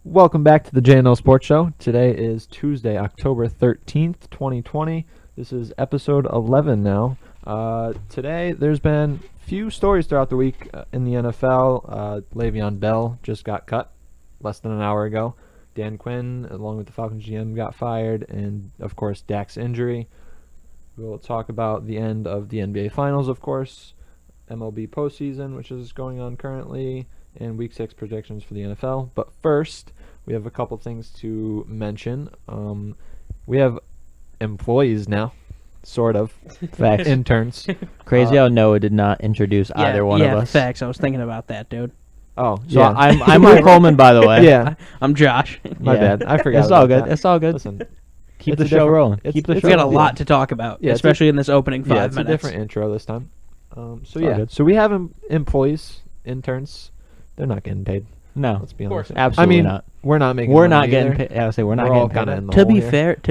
Welcome back to the JNL Sports Show. Today is Tuesday, October 13th, 2020. This is episode 11 now. Today, there's been few stories throughout the week in the NFL. Le'Veon Bell just got cut less than an hour ago. Dan Quinn, along with the Falcons GM, got fired. And, of course, Dak's injury. We'll talk about the end of the NBA Finals, of course. MLB postseason, which is going on currently. And Week 6 predictions for the NFL. But first, we have a couple things to mention. We have employees now, sort of. Facts. Interns. Crazy how Noah did not introduce either one of us. Yeah, facts. I was thinking about that, dude. Oh, So yeah. I'm Luke Coleman, by the way. Yeah, I'm Josh. my bad. I forgot. It's all about good. that. It's all good. Listen, Keep it's the a show different- rolling. it's- Keep the it's show We got a rolling. lot to talk about, Yeah, especially in this opening 5 yeah, it's minutes. a different intro this time. So all yeah, good. so we have employees, interns. They're not getting paid. No, Let's be course honest. not. absolutely I mean, not. we're not making. We're money not getting either. paid. I would say we're not We're all getting kinda paid. in the To hole be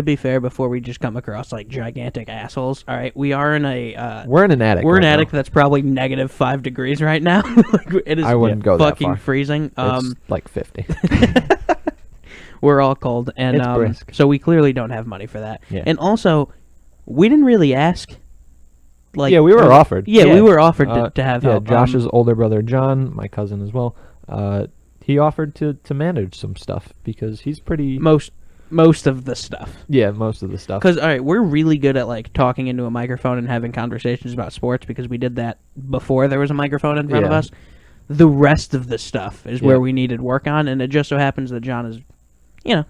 here. fair, before we just come across like gigantic assholes, all right, we are in a We're in an attic. we're in right an attic now. that's probably negative 5 degrees right now. Like, it is I wouldn't go that fucking far. freezing. It's like 50. We're all cold, and It's brisk. so we clearly don't have money for that. Yeah. And also, we didn't really ask. Like, yeah, we were offered. Yeah, Yeah. we were offered to have Yeah, help. Josh's older brother John, my cousin as well. He offered to manage some stuff because he's pretty. most of the stuff. Yeah, most of the stuff. Because, all right, we're really good at, like, talking into a microphone and having conversations about sports because we did that before there was a microphone in front of Yeah. us. The rest of the stuff is Yeah. where we needed work on, and it just so happens that John is,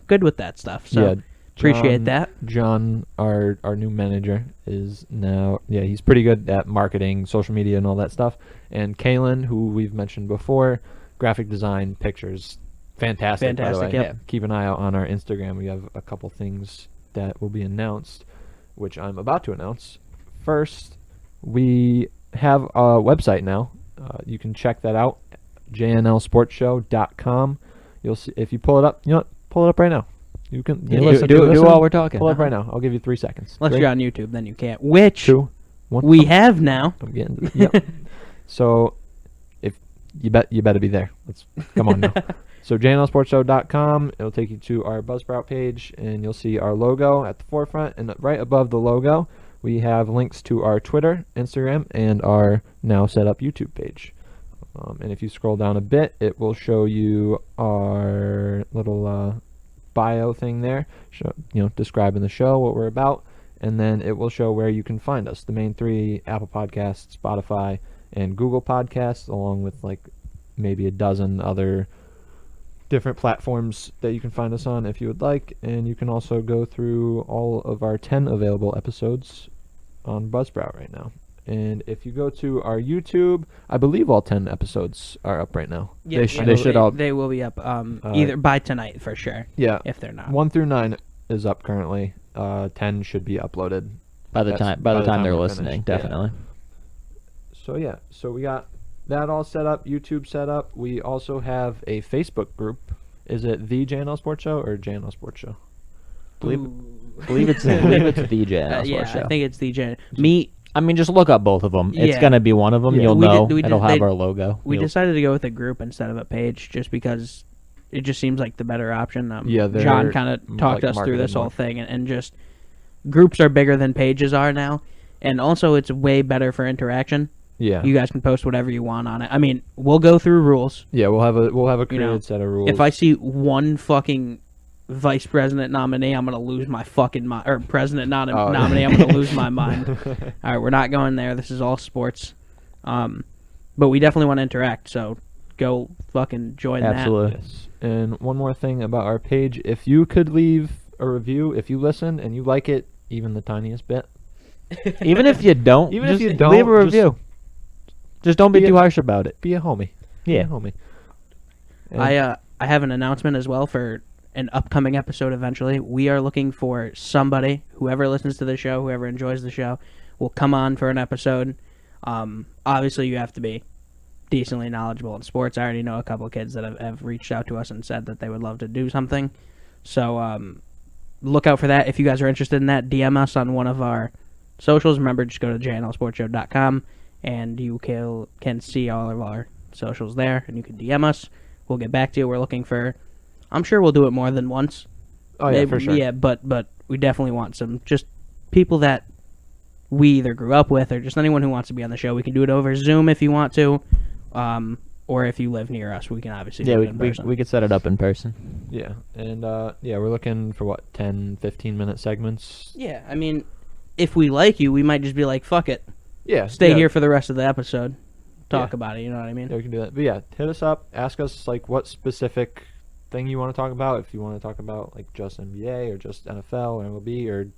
good with that stuff. So, Yeah, appreciate John- that. John, our new manager, is now. Yeah, he's pretty good at marketing, social media, and all that stuff. And Kaylin, who we've mentioned before, graphic design, pictures, fantastic. By the way. Fantastic, yep. Yeah. Keep an eye out on our Instagram. We have a couple things that will be announced, which I'm about to announce. First, we have a website now. You can check that out, JNLSportsShow.com. You'll see if you pull it up. You know what? Pull it up right now. You can Yeah, listen- do listen. while we're talking. Pull it up right now. I'll give you 3 seconds. Unless 3, you're on YouTube, then you can't. Which 2, 1. we have now. I'm getting to yep. So if you better be there. Let's come on now. So JNLSportsShow.com, it'll take you to our Buzzsprout page, and you'll see our logo at the forefront, and right above the logo, we have links to our Twitter, Instagram, and our now set up YouTube page. And if you scroll down a bit, it will show you our little bio thing there, describing the show, what we're about, and then it will show where you can find us. The main 3: Apple Podcasts, Spotify, and Google Podcasts, along with like maybe a dozen other different platforms that you can find us on if you would like. And you can also go through all of our 10 available episodes on Buzzsprout right now. And if you go to our YouTube, I believe all 10 episodes are up right now. Yeah, They should all. They will be up either by tonight for sure. Yeah. If they're not. 1 through 9 is up currently. 10 should be uploaded By the time they're we're listening, finished. Yeah. definitely. So we got that all set up, YouTube set up. We also have a Facebook group. Is it the JNL Sports Show or JNL Sports Show? Believe it's the JNL yeah, Sports Show. I think it's the Jan. Me, I mean, just look up both of them. It's Yeah. gonna be one of them. Yeah. You'll We know. did- we It'll did- have they- our logo. we You'll- decided to go with a group instead of a page just because it just seems like the better option. Yeah, they're John kind of talked us through this whole thing, and just groups are bigger than pages are now, and also it's way better for interaction. Yeah. You guys can post whatever you want on it. I mean, we'll go through rules. Yeah, we'll have a created know, set of rules. If I see one fucking vice president nominee, I'm gonna lose my fucking mind. Or president nominee, I'm gonna lose my mind. All right, we're not going there. This is all sports. But we definitely want to interact. So go fucking join Absolutely. Yes. And one more thing about our page: if you could leave a review, if you listen and you like it, even the tiniest bit, Even if you don't, Even if just you don't, leave a just review. Just don't be be too a- harsh about it. be a homie. Be Yeah. a homie. And that. I have an announcement as well for an upcoming episode eventually. We are looking for somebody, whoever listens to the show, whoever enjoys the show, will come on for an episode. Obviously, you have to be decently knowledgeable in sports. I already know a couple of kids that have reached out to us and said that they would love to do something. So look out for that. If you guys are interested in that, DM us on one of our socials. Remember, just go to JNLSportsShow.com and you can see all of our socials there, and you can DM us. We'll get back to you. We're looking for I'm sure we'll do it more than once. Oh, yeah, for sure. Yeah, but we definitely want some just people that we either grew up with or just anyone who wants to be on the show. We can do it over Zoom if you want to, or if you live near us, we can obviously do it in person. we could set it up in person. Yeah, and we're looking for 10, 15-minute segments. Yeah, I mean, if we like you, we might just be like, fuck it. Yeah, Stay here for the rest of the episode. Talk about it, you know what I mean? Yeah, we can do that. But yeah, hit us up. Ask us like what specific thing you want to talk about. If you want to talk about like just NBA or just NFL or MLB or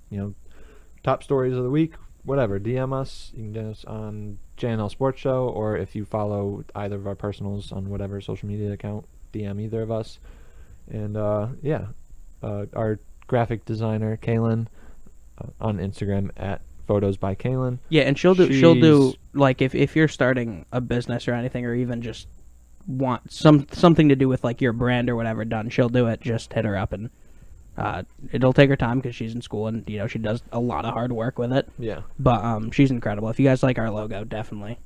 top stories of the week, whatever. DM us. You can DM us on JNL Sports Show, or if you follow either of our personals on whatever social media account, DM either of us. And our graphic designer Kaylin on Instagram at Photos by Kaylin. Yeah, and she'll do like if you're starting a business or anything, or even just want something to do with like your brand or whatever done, she'll do it. Just hit her up, and it'll take her time because she's in school and she does a lot of hard work with it. Yeah, but she's incredible. If you guys like our logo, definitely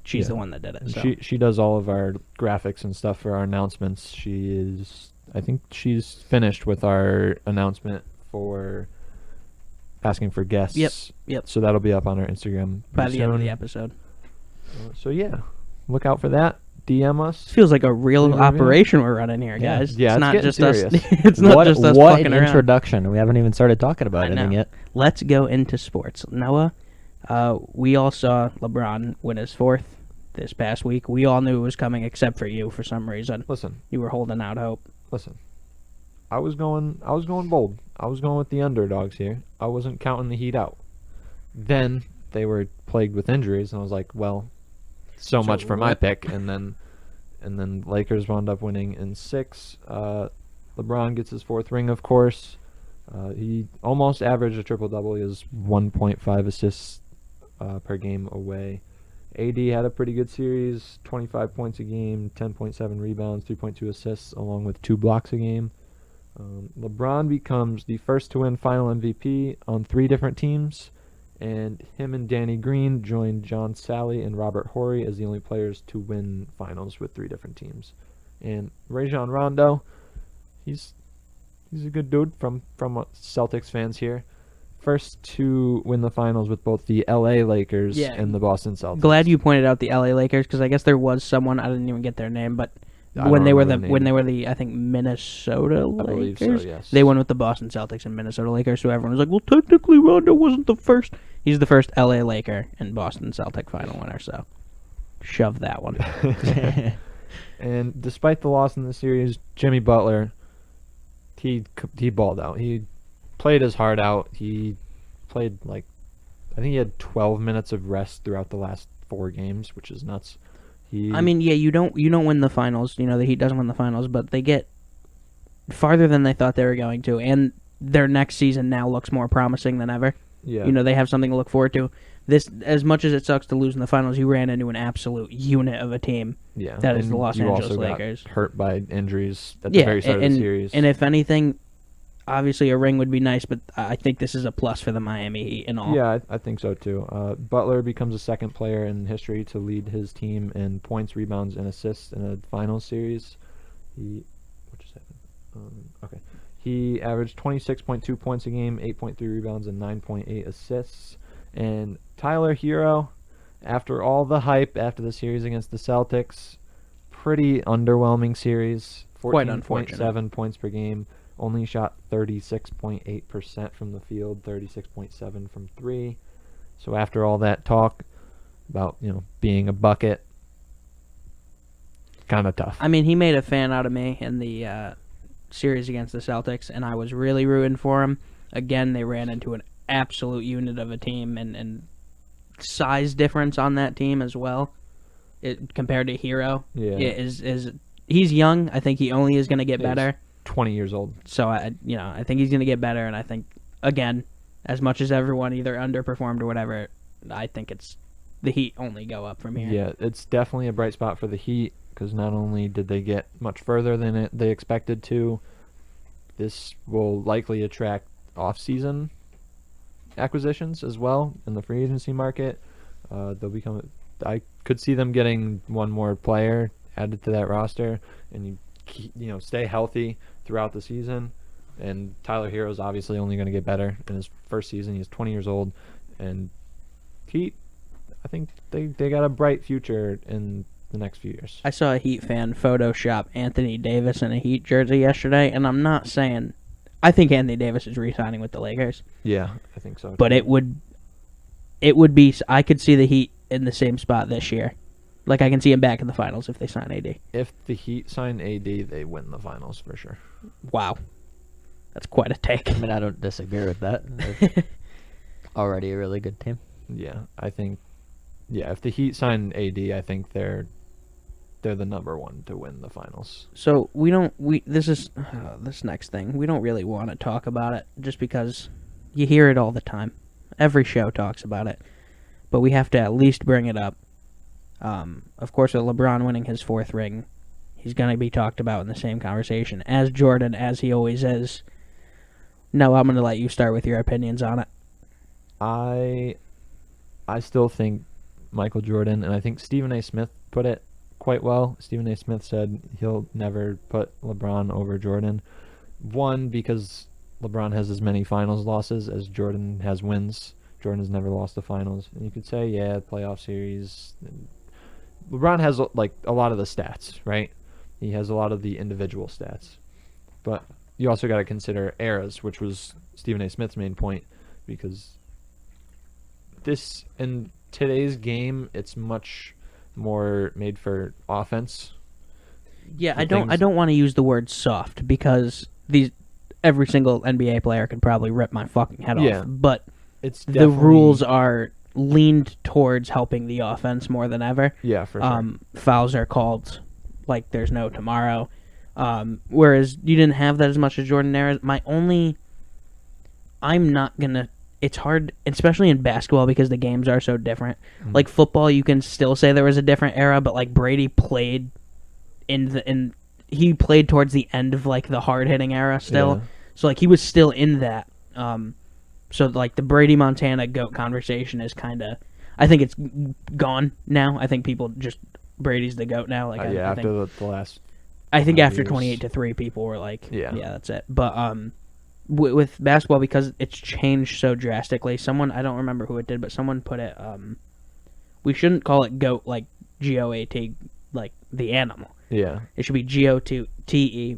she's the one that did it. So. She does all of our graphics and stuff for our announcements. I think she's finished with our announcement for asking for guests. Yep. So that'll be up on our Instagram by the end of the episode. So yeah, look out for that. DM us. Feels like a real operation we're running here, guys. Yeah, it's not getting just serious. us. It's not just us what fucking an around. introduction. We haven't even started talking about anything yet. Let's go into sports. Noah, we all saw LeBron win his fourth this past week. We all knew it was coming except for you for some reason. Listen. You were holding out hope. Listen. I was going bold. I was going with the underdogs here. I wasn't counting the Heat out. Then they were plagued with injuries, and I was like, well, so much for my pick. And then Lakers wound up winning in 6. LeBron gets his 4th ring, of course. He almost averaged a triple-double. He has 1.5 assists per game away. AD had a pretty good series, 25 points a game, 10.7 rebounds, 3.2 assists, along with 2 blocks a game. LeBron becomes the first to win Final MVP on 3 different teams, and him and Danny Green joined John Sally and Robert Horry as the only players to win finals with 3 different teams. And Rajon Rondo, he's a good dude from Celtics fans here. First to win the finals with both the LA Lakers and the Boston Celtics. Glad you pointed out the LA Lakers, because I guess there was someone, I didn't even get their name, but when they were the I think Minnesota Lakers, I believe so, yes. They won with the Boston Celtics and Minnesota Lakers. So everyone was like, well, technically Rondo wasn't the first. He's the first LA Laker and Boston Celtic final winner. So shove that one. And despite the loss in the series, Jimmy Butler, he balled out. He played his heart out. He played I think he had 12 minutes of rest throughout the last 4 games, which is nuts. I mean, yeah, you don't win the finals. The Heat doesn't win the finals, but they get farther than they thought they were going to, and their next season now looks more promising than ever. Yeah. They have something to look forward to. This, as much as it sucks to lose in the finals, you ran into an absolute unit of a team. Yeah, that is the Los Angeles also Lakers. Got hurt by injuries at the very start of the series. And if anything, obviously a ring would be nice, but I think this is a plus for the Miami Heat and all. Yeah, I think so too. Butler becomes the second player in history to lead his team in points, rebounds, and assists in a finals series. He averaged 26.2 points a game, 8.3 rebounds, and 9.8 assists. And Tyler Hero, after all the hype after the series against the Celtics, pretty underwhelming series. 14.7 points per game. Only shot 36.8% from the field, 36.7 from 3. So after all that talk about, being a bucket, kind of tough. I mean, he made a fan out of me in the series against the Celtics, and I was really rooting for him. Again, they ran into an absolute unit of a team, and size difference on that team as well. Compared to Hero, he's young. I think he only is going to get better. 20 years old. So I think he's going to get better, and I think again, as much as everyone either underperformed or whatever, I think it's the Heat only go up from here. Yeah, it's definitely a bright spot for the Heat because not only did they get much further than they expected to, this will likely attract off-season acquisitions as well in the free agency market. I could see them getting one more player added to that roster, and you stay healthy throughout the season. And Tyler Hero's obviously only going to get better in his first season. He's 20 years old, and Heat, I think they got a bright future in the next few years. I saw a Heat fan Photoshop Anthony Davis in a Heat jersey yesterday, and I'm not saying I think Anthony Davis is re-signing with the Lakers. Yeah, I think so. But it would be. I could see the Heat in the same spot this year. Like, I can see him back in the finals if they sign AD. If the Heat sign AD, they win the finals for sure. Wow. That's quite a take. I mean, I don't disagree with that. They're already a really good team. Yeah, I think. Yeah, if the Heat sign AD, I think they're the number one to win the finals. So this next thing, we don't really want to talk about it just because you hear it all the time. Every show talks about it. But we have to at least bring it up. Of course, with LeBron winning his 4th ring, he's going to be talked about in the same conversation as Jordan, as he always is. No, I'm going to let you start with your opinions on it. I still think Michael Jordan, and I think Stephen A. Smith put it quite well. Stephen A. Smith said he'll never put LeBron over Jordan. One, because LeBron has as many finals losses as Jordan has wins. Jordan has never lost the finals. And you could say, yeah, playoff series. LeBron has like a lot of the stats, right? He has a lot of the individual stats. But you also got to consider eras, which was Stephen A. Smith's main point, because this in today's game, it's much more made for offense. Yeah, I don't want to use the word soft because every single NBA player could probably rip my fucking head off. But it's the rules are leaned towards helping the offense more than ever. Yeah, for sure. Fouls are called like there's no tomorrow. Whereas you didn't have that as much as Jordan era. It's hard, especially in basketball, because the games are so different. Mm-hmm. Like football, you can still say there was a different era, but like Brady played he played towards the end of like the hard hitting era still. Yeah. So like he was still in that. So like the Brady Montana GOAT conversation is kind of, I think it's gone now. I think people just Brady's the GOAT now. Like after the last. I think after 28-3, people were like, yeah, that's it. But with basketball, because it's changed so drastically, I don't remember who it did, but someone put it, we shouldn't call it GOAT like GOAT, like the animal. Yeah. It should be GOATE,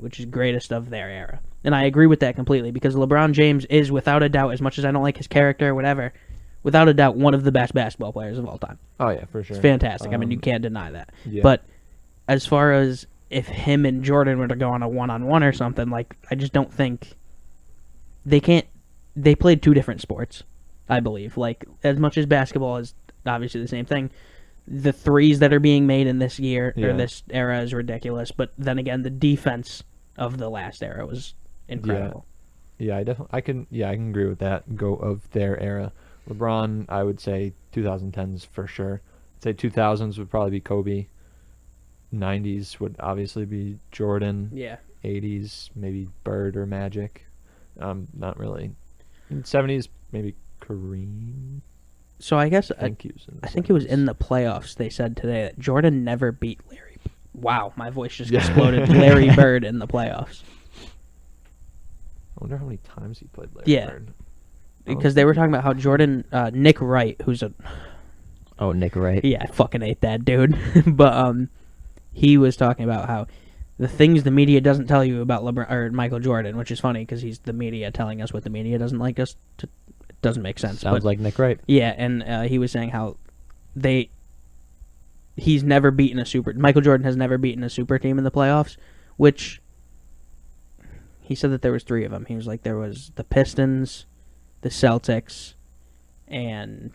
which is greatest of their era. And I agree with that completely, because LeBron James is, without a doubt, as much as I don't like his character or whatever, without a doubt, one of the best basketball players of all time. Oh, yeah, for sure. It's fantastic. I mean, you can't deny that. Yeah. But as far as if him and Jordan were to go on a one-on-one or something, like, I just don't think they played two different sports, I believe. Like, as much as basketball is obviously the same thing, the threes that are being made in this year or this era is ridiculous. But then again, the defense of the last era was incredible. Yeah, I can agree with that. Go of their era. LeBron, I would say 2010s for sure. I'd say 2000s would probably be Kobe. 90s would obviously be Jordan. Yeah. 80s maybe Bird or Magic. Not really. In 70s maybe Kareem. So I guess I think it was in the playoffs. They said today that Jordan never beat Larry. Wow, my voice just exploded. Larry Bird in the playoffs. I wonder how many times he played Larry Bird. Because they were talking about how Jordan, Nick Wright, who's a... Oh, Nick Wright. Yeah, I fucking hate that dude. But he was talking about how the things the media doesn't tell you about LeBron or Michael Jordan, which is funny because he's the media telling us what the media doesn't like us to... It doesn't make sense. Sounds like Nick Wright. Yeah, and he was saying how he's never beaten a super... Michael Jordan has never beaten a super team in the playoffs, which... He said that there was three of them. He was like, there was the Pistons, the Celtics, and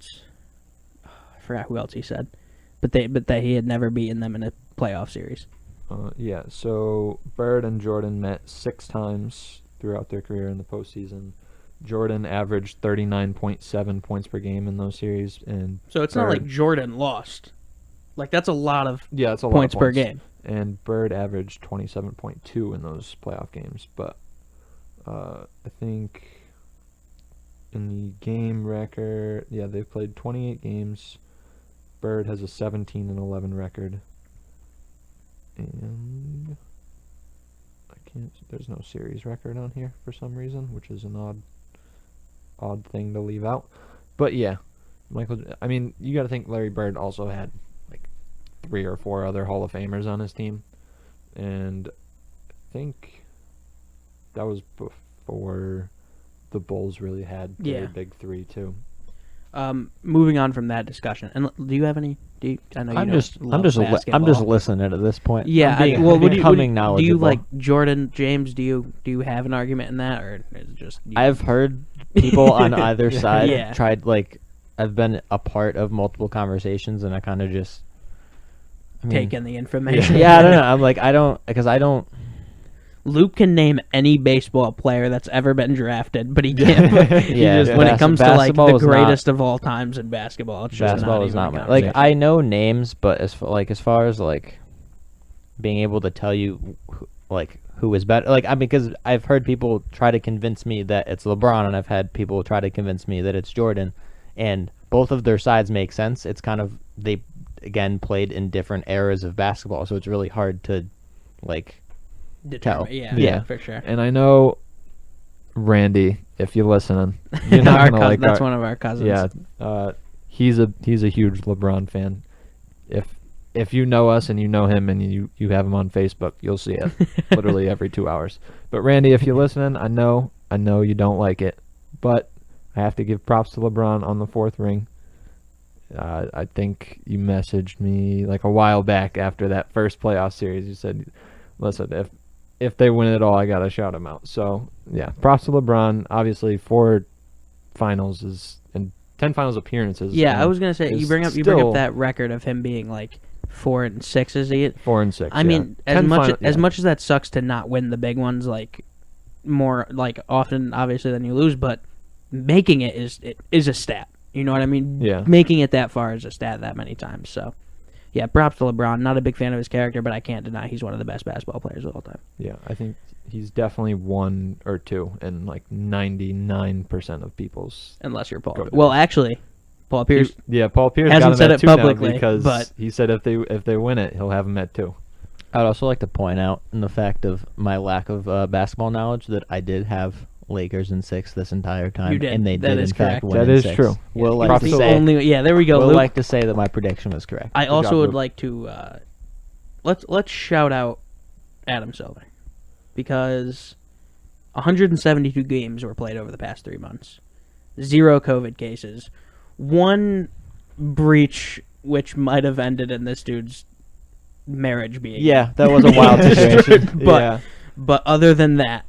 I forgot who else he said, but that he had never beaten them in a playoff series. Yeah. So Bird and Jordan met 6 times throughout their career in the postseason. Jordan averaged 39.7 points per game in those series, and so it's not like Jordan lost. Like that's a lot of that's a points lot of per game. And Bird averaged 27.2 in those playoff games, but I think in the game record, they've played 28 games. Bird has a 17-11 record, and There's no series record on here for some reason, which is an odd thing to leave out. But yeah, I mean, you got to think Larry Bird also had like 3 or 4 other Hall of Famers on his team, and I think that was before the Bulls really had their big 3 too. Moving on from that discussion, and do you have any? I know I'm just listening at this point. Yeah. What do you like Jordan, James? Do you have an argument in that, or is it just? I've heard people on either side tried. Like, I've been a part of multiple conversations, and I kind of just take in the information. Yeah, I don't know. I don't. Luke can name any baseball player that's ever been drafted, but he can't. When it comes to like the greatest of all times in basketball, it's just basketball is not my, like, I know names, but as far as like being able to tell you who is better, because I've heard people try to convince me that it's LeBron, and I've had people try to convince me that it's Jordan, and both of their sides make sense. It's kind of, they again played in different eras of basketball, so it's really hard to tell. Yeah, for sure. And I know, Randy, if you're listening, you're not gonna like that's one of our cousins. Yeah, he's a huge LeBron fan. If you know us and you know him and you have him on Facebook, you'll see it literally every 2 hours. But Randy, if you're listening, I know you don't like it, but I have to give props to LeBron on the 4th ring. I think you messaged me like a while back after that first playoff series. You said, listen, if they win it all, I got to shout them out. So, yeah, props to LeBron. Obviously, 4 finals and 10 finals appearances. Yeah, I was going to say, you bring up that record of him being like 4 and 6, is he? 4 and 6. I mean, as much as that sucks to not win the big ones, like more like often, obviously, than you lose, but making it is a stat. You know what I mean? Yeah. Making it that far is a stat that many times. So, yeah, props to LeBron. Not a big fan of his character, but I can't deny he's one of the best basketball players of all time. Yeah, I think he's definitely 1 or 2 in like 99% of people's. Unless you're Paul. Well, actually, Paul Pierce. Paul Pierce hasn't got said him it at 2 publicly, now because but he said if they win it, he'll have him at 2. I'd also like to point out, in the fact of my lack of basketball knowledge, that I did have Lakers in 6 this entire time. You did. And they That did, is in fact, correct. win That in is 6. true. We'll like to say, there we go. We'll Luke. like to say that my prediction was correct. I also job, would Luke. like to let's shout out Adam Silver, because 172 games were played over the past 3 months, 0 COVID cases, 1 breach which might have ended in this dude's marriage being. Yeah, that was a wild situation. But other than that,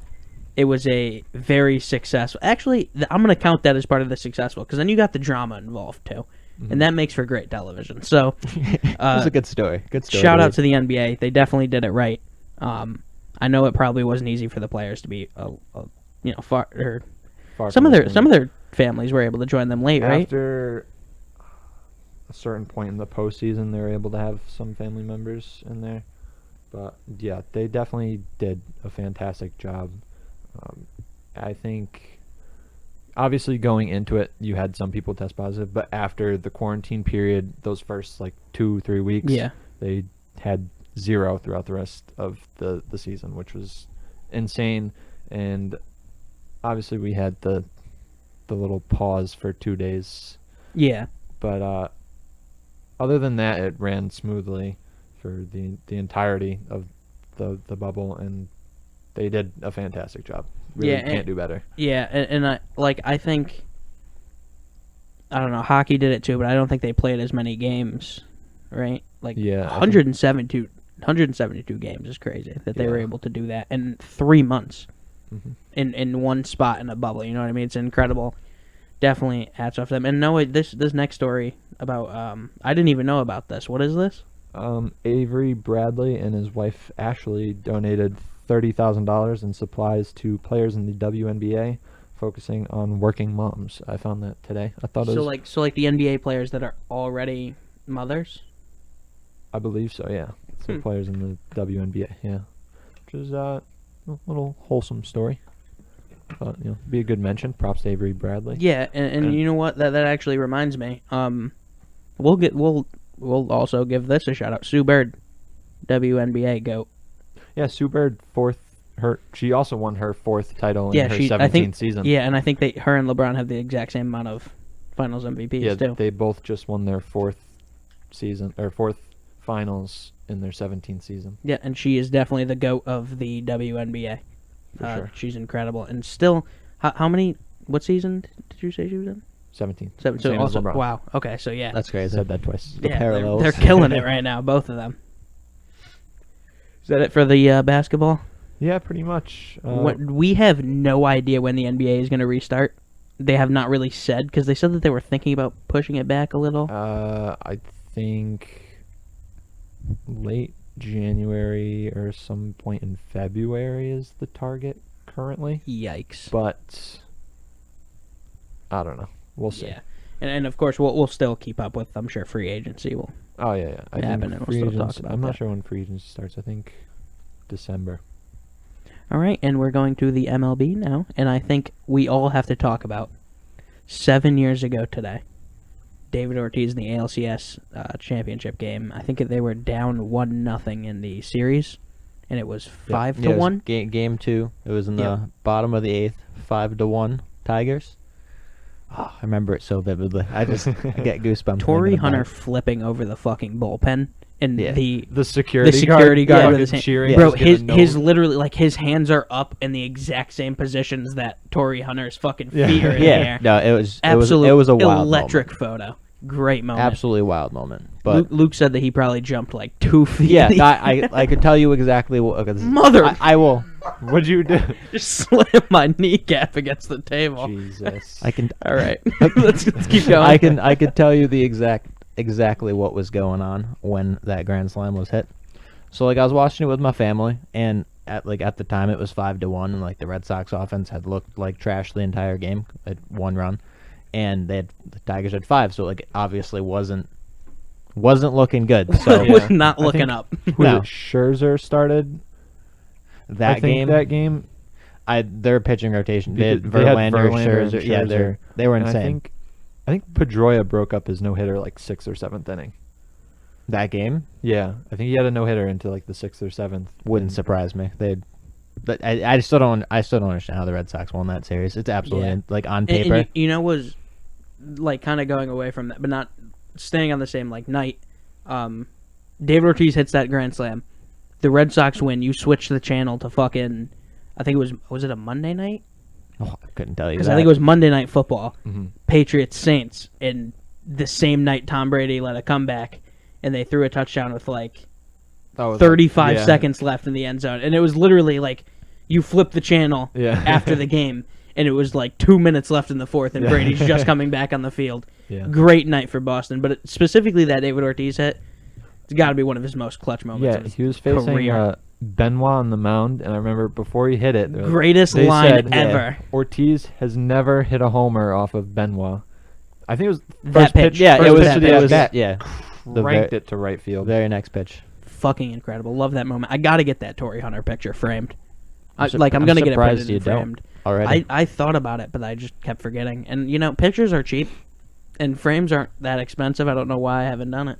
it was a very successful. Actually, I'm going to count that as part of the successful, because then you got the drama involved too, and that makes for great television. So, it was a good story. Good story. Shout out to the NBA. They definitely did it right. I know it probably wasn't easy for the players to be, far. Some of their families were able to join them late, right? After a certain point in the postseason, they were able to have some family members in there. But yeah, they definitely did a fantastic job. I think, obviously, going into it, you had some people test positive, but after the quarantine period, those first 2-3 weeks, they had 0 throughout the rest of the season, which was insane. And obviously, we had the little pause for 2 days. Yeah. But other than that, it ran smoothly for the entirety of the bubble, and they did a fantastic job. Really can't do better. Yeah, and I think, I don't know, hockey did it too, but I don't think they played as many games, right? 172 games is crazy that they were able to do that in 3 months in one spot in a bubble. You know what I mean? It's incredible. Definitely hats off to them. And no, this next story about I didn't even know about this. What is this? Avery Bradley and his wife Ashley donated $30,000 in supplies to players in the WNBA, focusing on working moms. I found that today. I thought it was so the NBA players that are already mothers. I believe so. Yeah, some players in the WNBA. Yeah, which is a little wholesome story. But be a good mention. Props to Avery Bradley. Yeah, and you know what? That actually reminds me. We'll also give this a shout out. Sue Bird, WNBA GOAT. Yeah, Sue Bird, fourth She also won her 4th title in Yeah, her I 17th think. season. Yeah, and I think her and LeBron have the exact same amount of Finals MVPs Yeah, too. they both just won their 4th season or 4th finals in their 17th season. Yeah, and she is definitely the GOAT of the WNBA. For sure. She's incredible, and still, how many? What season did you say she was in? 17. So Same as also, LeBron. wow. Okay, so yeah, That's crazy. Said that twice. The yeah, parallels. they're killing it right now, both of them. Is that it for the basketball? Yeah, pretty much. We have no idea when the NBA is going to restart. They have not really said, because they said that they were thinking about pushing it back a little. I think late January or some point in February is the target currently. Yikes. But I don't know. We'll see. Yeah. And of course, we'll still keep up with, I'm sure, free agency will. Oh, yeah. I happen, think and we'll free still talk agency, about I'm that. not sure when free agency starts. I think December. All right, and we're going to the MLB now, and I think we all have to talk about 7 years ago today, David Ortiz in the ALCS championship game. I think they were down 1-0 in the series, and it was 5-1. Game 2. It was in the Yep. bottom of the 8th, 5-1 Tigers. Oh, I remember it so vividly. I get goosebumps. Torrey thinking about Hunter it. flipping over the fucking bullpen, and Yeah. The security security guard with his hand. cheering. Bro, just giving his literally, like, his hands are up in the exact same positions that Torrey Hunter's fucking feet are in the Yeah, air. no, it was Absolute it was a wild electric moment. photo. Great moment. Absolutely wild moment. But Luke said that he probably jumped like 2 feet. yeah, I could tell you exactly what. Mother- I will. What'd you do? Just slammed my kneecap against the table. Jesus. I can. All right, let's keep going. I could tell you the exactly what was going on when that grand slam was hit. So like I was watching it with my family, and at the time it was 5-1, and like the Red Sox offense had looked like trash the entire game at 1 run, and the Tigers had 5, so like it obviously wasn't looking good. So It was not looking think- up. Was No. it Scherzer started that game, their pitching rotation, they had Verlander, Scherzer, yeah, they were And insane. I think Pedroia broke up his no-hitter like 6th or 7th inning. That game Yeah, I think he had a no-hitter into like the 6th or 7th. wouldn't surprise me. But I still don't understand how the Red Sox won that series. It's absolutely Yeah. like on And paper. you know, was like kind of going away from that, but not staying on the same like night. David Ortiz hits that grand slam. The Red Sox win. You switch the channel to fucking. I think it was it a Monday night? Oh, I couldn't tell you Because that. I think it was Monday Night Football. Mm-hmm. Patriots Saints, and the same night Tom Brady let a comeback, and they threw a touchdown with like 35 seconds left in the end zone, and it was literally like you flip the channel Yeah. after the game, and it was like 2 minutes left in the fourth, and Yeah. Brady's just coming back on the field. Yeah. Great night for Boston, but specifically that David Ortiz hit, it's got to be one of his most clutch moments. Yeah, of his he was facing career. Benoit on the mound, and I remember before he hit it, Greatest they line said, ever. Ortiz has never hit a homer off of Benoit. I think it was That first pitch. yeah, First it was pitch. it was that. Yeah, the ranked it to right field. very next pitch. Fucking incredible. Love that moment. I got to get that Torrey Hunter picture framed. I'm I'm going to get it surprised printed you and don't framed. already. I thought about it, but I just kept forgetting. And, you know, pictures are cheap, and frames aren't that expensive. I don't know why I haven't done it.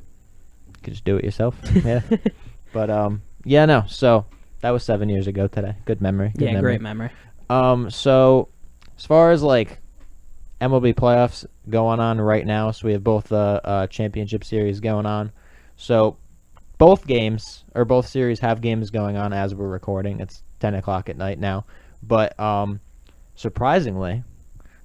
You could just do it yourself. Yeah, but yeah, no. So that was 7 years ago today. Good memory. Good Yeah, memory. great memory. So as far as like MLB playoffs going on right now, so we have both the championship series going on. So both series have games going on as we're recording. It's 10 o'clock at night now. But surprisingly,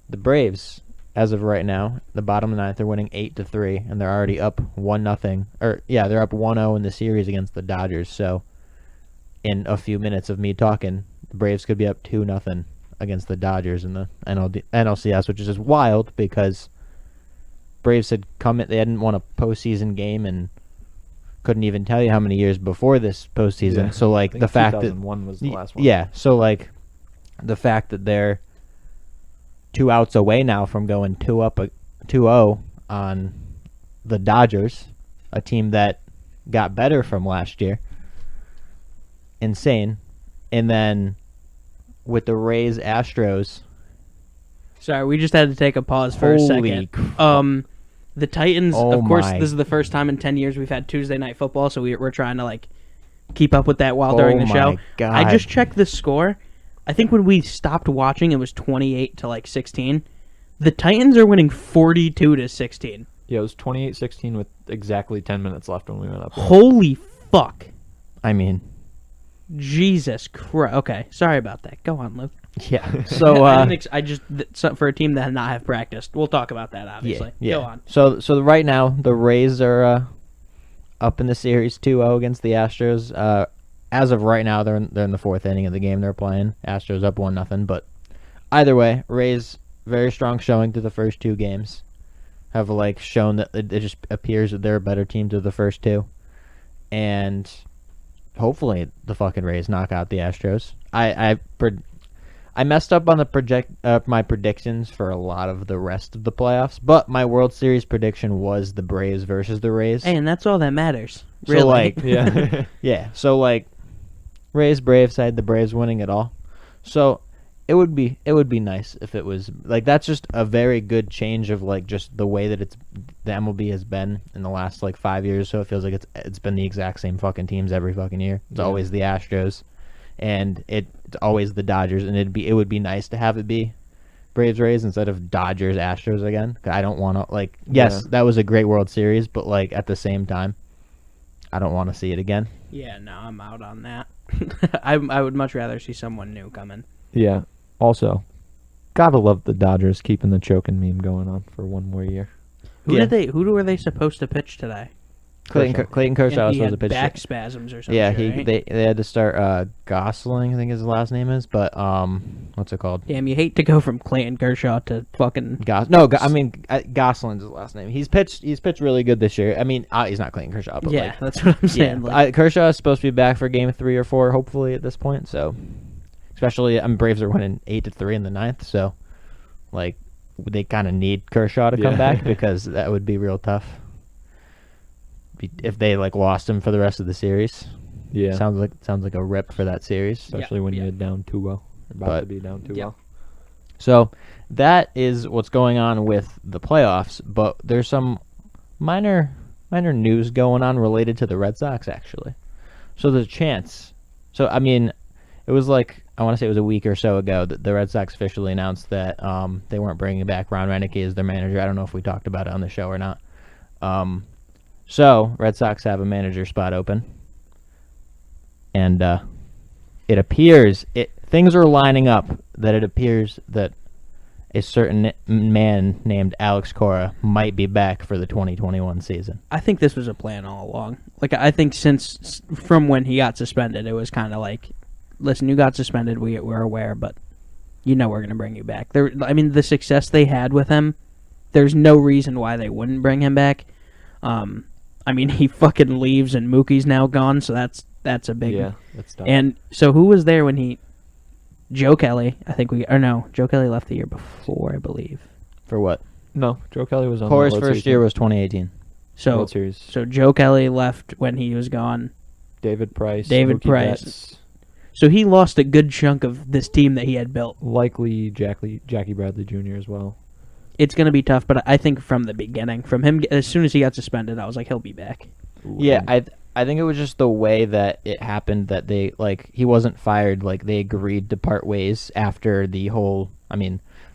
the Braves, as of right now, the bottom of the ninth, they're winning 8-3, and they're already up 1-0. They're up 1-0 in the series against the Dodgers. So in a few minutes of me talking, the Braves could be up 2-0 against the Dodgers in the NLCS, which is just wild because Braves had come in, they hadn't won a postseason game and couldn't even tell you how many years before this postseason. Yeah. So like I think the fact that 2001 was the last one. yeah, so like the fact that they're 2 outs away now from going 2-0 on the Dodgers, a team that got better from last year. Insane. And then with the Rays Astros, Sorry, we just had to take a pause for a holy second. The Titans, Oh of course, my. this is the first time in 10 years we've had Tuesday Night Football, so we're trying to, like, keep up with that while during the show. God. I just checked the score. I think when we stopped watching, it was 28 to 16. The Titans are winning 42 to 16. Yeah, it was 28-16 with exactly 10 minutes left when we went up. Holy fuck. I mean, Jesus Christ. Okay, sorry about that. Go on, Luke. yeah. So For a team that had not have practiced. We'll talk about that, obviously. Yeah. Go on. So right now the Rays are up in the series 2-0 against the Astros. As of right now, they're in the fourth inning of the game they're playing. Astros up 1-0, but either way, Rays very strong showing through the first two games. Have shown that it just appears that they're a better team through the first two, and hopefully the fucking Rays knock out the Astros. I messed up on my predictions for a lot of the rest of the playoffs, but my World Series prediction was the Braves versus the Rays. Hey, and that's all that matters. Really. So Yeah. yeah. So Rays Braves side, the Braves winning it all. So it would be nice if it was that's just a very good change of just the way that the MLB has been in the last 5 years. So it feels like it's been the exact same fucking teams every fucking year. It's always the Astros, and it's always the Dodgers, and it would be nice to have it be Braves Rays instead of Dodgers Astros again. I don't want to yes, that was a great World Series, but at the same time, I don't want to see it again. Yeah, no, I'm out on that. I would much rather see someone new come in. Yeah. Also, gotta love the Dodgers keeping the choking meme going on for one more year. Who were they supposed to pitch today? Clayton Kershaw was he supposed to had pitch. back spasms or something. Yeah, right? they had to start Gosling, I think his last name is, but what's it called? Damn, you hate to go from Clayton Kershaw to fucking. Gosling's his last name. He's pitched really good this year. I mean, he's not Clayton Kershaw, but Yeah, that's what I'm saying. Kershaw is supposed to be back for game 3 or 4, hopefully at this point. So, especially Braves are winning 8-3 in the 9th, so they kind of need Kershaw to come back because that would be real tough if they lost him for the rest of the series. Yeah. Sounds like a rip for that series. Especially when you're down 2-0. About to be down 2-0. So that is what's going on with the playoffs, but there's some minor news going on related to the Red Sox, actually. So there's a chance. So, I mean, it was I want to say it was a week or so ago that the Red Sox officially announced that they weren't bringing back Ron Roenicke as their manager. I don't know if we talked about it on the show or not. So Red Sox have a manager spot open, and it appears things are lining up that it appears that a certain man named Alex Cora might be back for the 2021 season. I think this was a plan all along. I think from when he got suspended, it was kind of listen, you got suspended, we're aware, but we're going to bring you back. The success they had with him, there's no reason why they wouldn't bring him back. He fucking leaves and Mookie's now gone, so that's a big... Yeah, that's tough. And so who was there when Joe Kelly, Joe Kelly left the year before, I believe. For what? No, Joe Kelly was on Cora's the World first Series. year was 2018. World Series. So Joe Kelly left when he was gone. David Price. David Mookie Price. Betts, So he lost a good chunk of this team that he had built. likely Jackie Bradley Jr. as well. It's going to be tough, but I think from the beginning, from him, as soon as he got suspended, I was like, he'll be back. Yeah, I think it was just the way that it happened that they he wasn't fired. They agreed to part ways after the whole.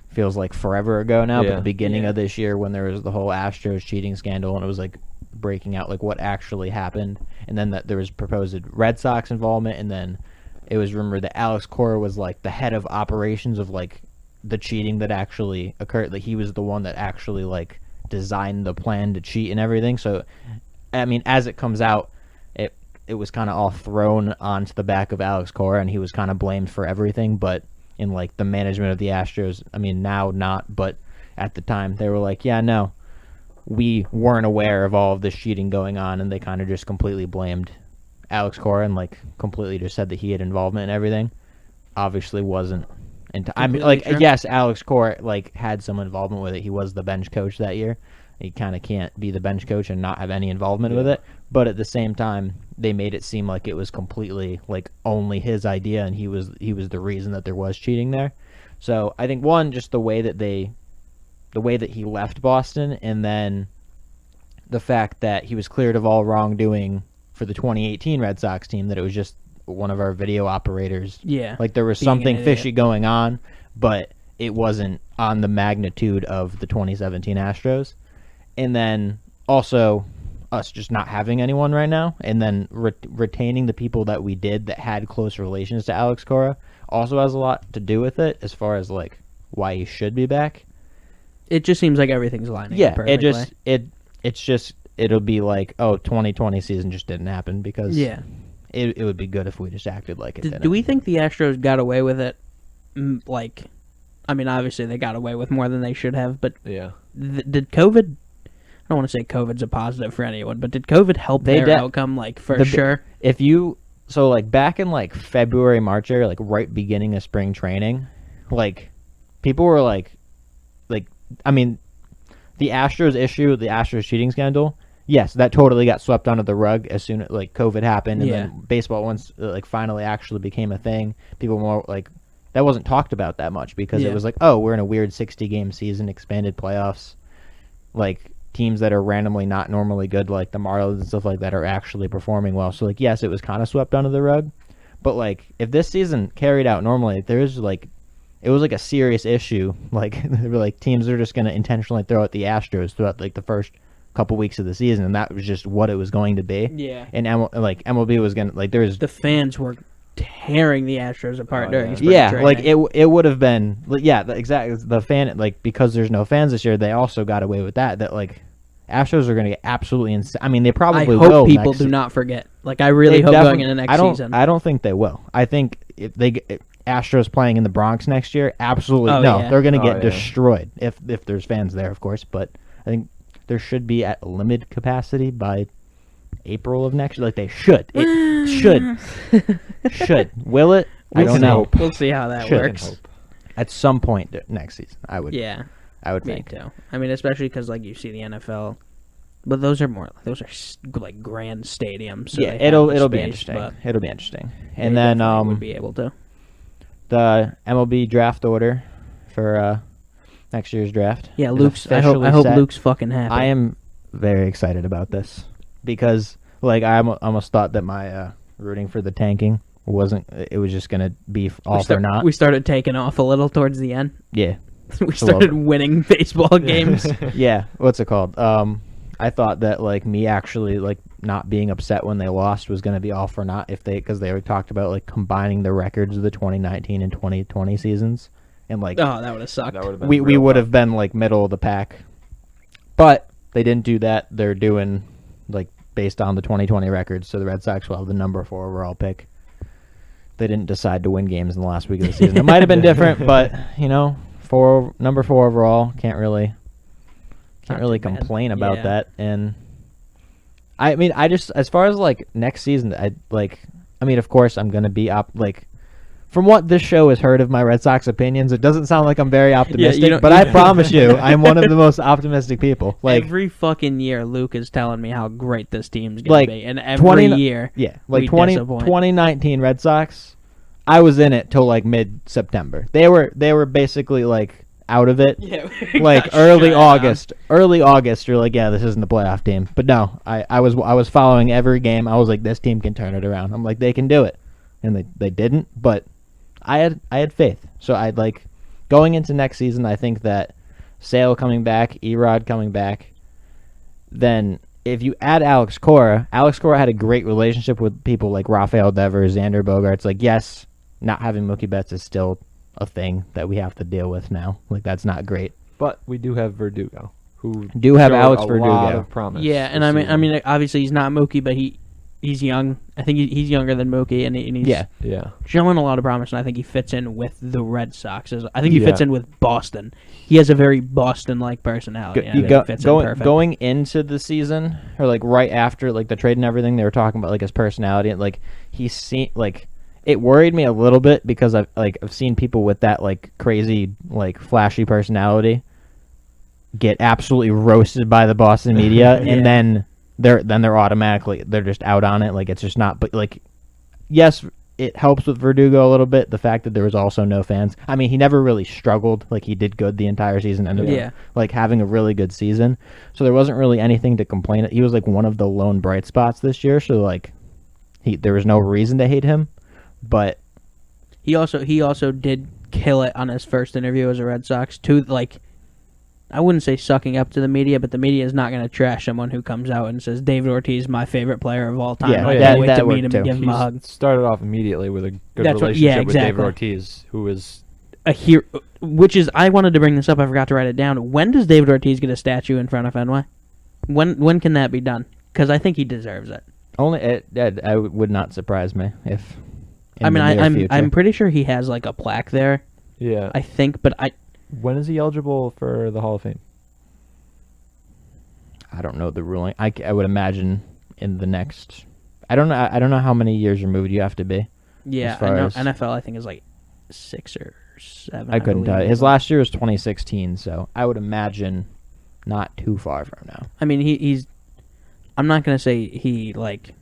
Feels like forever ago now, but the beginning of this year when there was the whole Astros cheating scandal and it was breaking out what actually happened, and then that there was proposed Red Sox involvement, and then it was rumored that Alex Cora was the head of operations of the cheating that actually occurred. He was the one that actually designed the plan to cheat and everything. So, as it comes out, it was kind of all thrown onto the back of Alex Cora, and he was kind of blamed for everything. But in the management of the Astros, now not, but at the time they were yeah, no, we weren't aware of all of this cheating going on, and they kind of just completely blamed Alex Cora and completely just said that he had involvement in everything. Obviously wasn't. And Sure. Yes, Alex Cora had some involvement with it. He was the bench coach that year. He kind of can't be the bench coach and not have any involvement with it. But at the same time, they made it seem like it was completely only his idea, and he was the reason that there was cheating there. So I think one, just the way that he left Boston, and then the fact that he was cleared of all wrongdoing for the 2018 Red Sox team that it was just one of our video operators. Yeah. Like there was Being an something idiot. fishy going on, but it wasn't on the magnitude of the 2017 Astros. And then also us just not having anyone right now, and then retaining the people that we did that had close relations to Alex Cora also has a lot to do with it as far as like why he should be back. It just seems like everything's lining up Yeah, perfectly. it's just it'll be like, oh, 2020 season just didn't happen because Yeah. it would be good if we just acted like it didn't. Do we think the Astros got away with it? Like, I mean, obviously they got away with more than they should have, but Yeah. did COVID? I don't want to say COVID's a positive for anyone, but did COVID help their outcome? Like for sure. If you like back in like February, March area, like right beginning of spring training, like people were like, I mean, the Astros issue, the Astros cheating scandal. Yes, that totally got swept under the rug as soon as like COVID happened, and then baseball once like finally actually became a thing. People more like that wasn't talked about that much because it was like, oh, we're in a weird 60-game season, expanded playoffs, like teams that are randomly not normally good, like the Marlins and stuff like that, are actually performing well. So like, yes, it was kind of swept under the rug, but like if this season carried out normally, there's like it was like a serious issue. Like they were like teams are just going to intentionally throw at the Astros throughout like the first couple weeks of the season, and that was just what it was going to be. Yeah. And MLB was going to like there's The fans were tearing the Astros apart during spring training. like it would have been exactly the fan like because there's no fans this year, they also got away with that like Astros are going to get absolutely insane. I mean, they probably will. I hope people do not forget. Like, I really hope going into next season. I don't think they will. I think if they get Astros playing in the Bronx next year, absolutely they're going to get destroyed if there's fans there, of course. But I think there should be at limited capacity by April of next year. Like they should. It should. Will it? I don't know. We'll see how that works. At some point next season, I would. Yeah. I would Me think. too. I mean, especially because like you see the NFL, but those are like grand stadiums. So it'll be interesting. It'll be interesting. And then would be able to the MLB draft order for next year's draft. Yeah, I hope Luke's fucking happy. I am very excited about this because like I almost thought that my rooting for the tanking wasn't. It was just gonna be all for naught. We started taking off a little towards the end. Yeah. We started winning baseball games. Yeah, what's it called? I thought that like me actually like not being upset when they lost was going to be all for naught because they talked about like combining the records of the 2019 and 2020 seasons and like that would have sucked. We would have been like middle of the pack, but they didn't do that. They're doing like based on the 2020 records, so the Red Sox will have the number 4 overall pick. They didn't decide to win games in the last week of the season. It might have been different, but you know. Number 4 overall, can't really complain about that. And I mean, I just as far as like next season, I mean, of course, I'm gonna be from what this show has heard of my Red Sox opinions, it doesn't sound like I'm very optimistic. But I promise you, I'm one of the most optimistic people. Like every fucking year, Luke is telling me how great this team's gonna be, and every year, like 2019 Red Sox. I was in it till like mid-September. They were basically like out of it. Yeah, like early August. Early August, you're like, yeah, this isn't the playoff team. But no, I was following every game. I was like, this team can turn it around. I'm like, they can do it, and they didn't. But I had faith. So I'd like going into next season. I think that Sale coming back, Erod coming back, then. If you add Alex Cora had a great relationship with people like Rafael Devers, Xander Bogaerts. Like, yes, not having Mookie Betts is still a thing that we have to deal with now. Like, that's not great. But we do have Verdugo, who do have Alex a Verdugo. Lot of promise. Yeah, and I mean, obviously he's not Mookie, but he's young. I think he's younger than Mookie, and he's showing a lot of promise. And I think he fits in with the Red Sox. I think he fits in with Boston. He has a very Boston-like personality. Going into the season, or like right after like the trade and everything, they were talking about like his personality, and like it worried me a little bit because I've seen people with that like crazy like flashy personality get absolutely roasted by the Boston media, and then they're automatically they're just out on it. Like it's just not. But like, yes, it helps with Verdugo a little bit, the fact that there was also no fans. I mean, he never really struggled. Like, he did good the entire season, ended up like having a really good season. So there wasn't really anything to complain. He was like one of the lone bright spots this year. So like, there was no reason to hate him. But he also did kill it on his first interview as a Red Sox. Too, like, I wouldn't say sucking up to the media, but the media is not going to trash someone who comes out and says David Ortiz, my favorite player of all time. Yeah, I that- can't wait that to meet him worked and too. give him a hug. Started off immediately with a good That's what- relationship yeah, with David exactly. Ortiz, who is A hero, which is, I wanted to bring this up. I forgot to write it down. When does David Ortiz get a statue in front of Fenway? When can that be done? Because I think he deserves it. I would not surprise me if. I mean, I'm pretty sure he has like a plaque there. yeah. I think, but When is he eligible for the Hall of Fame? I don't know the ruling. I would imagine in the next. I don't know how many years removed you have to be. yeah, As far I know as- NFL. I think is like 6 or 7. I couldn't believe. tell you. His last year was 2016, so I would imagine not too far from now. I mean, he's. I'm not gonna say he like,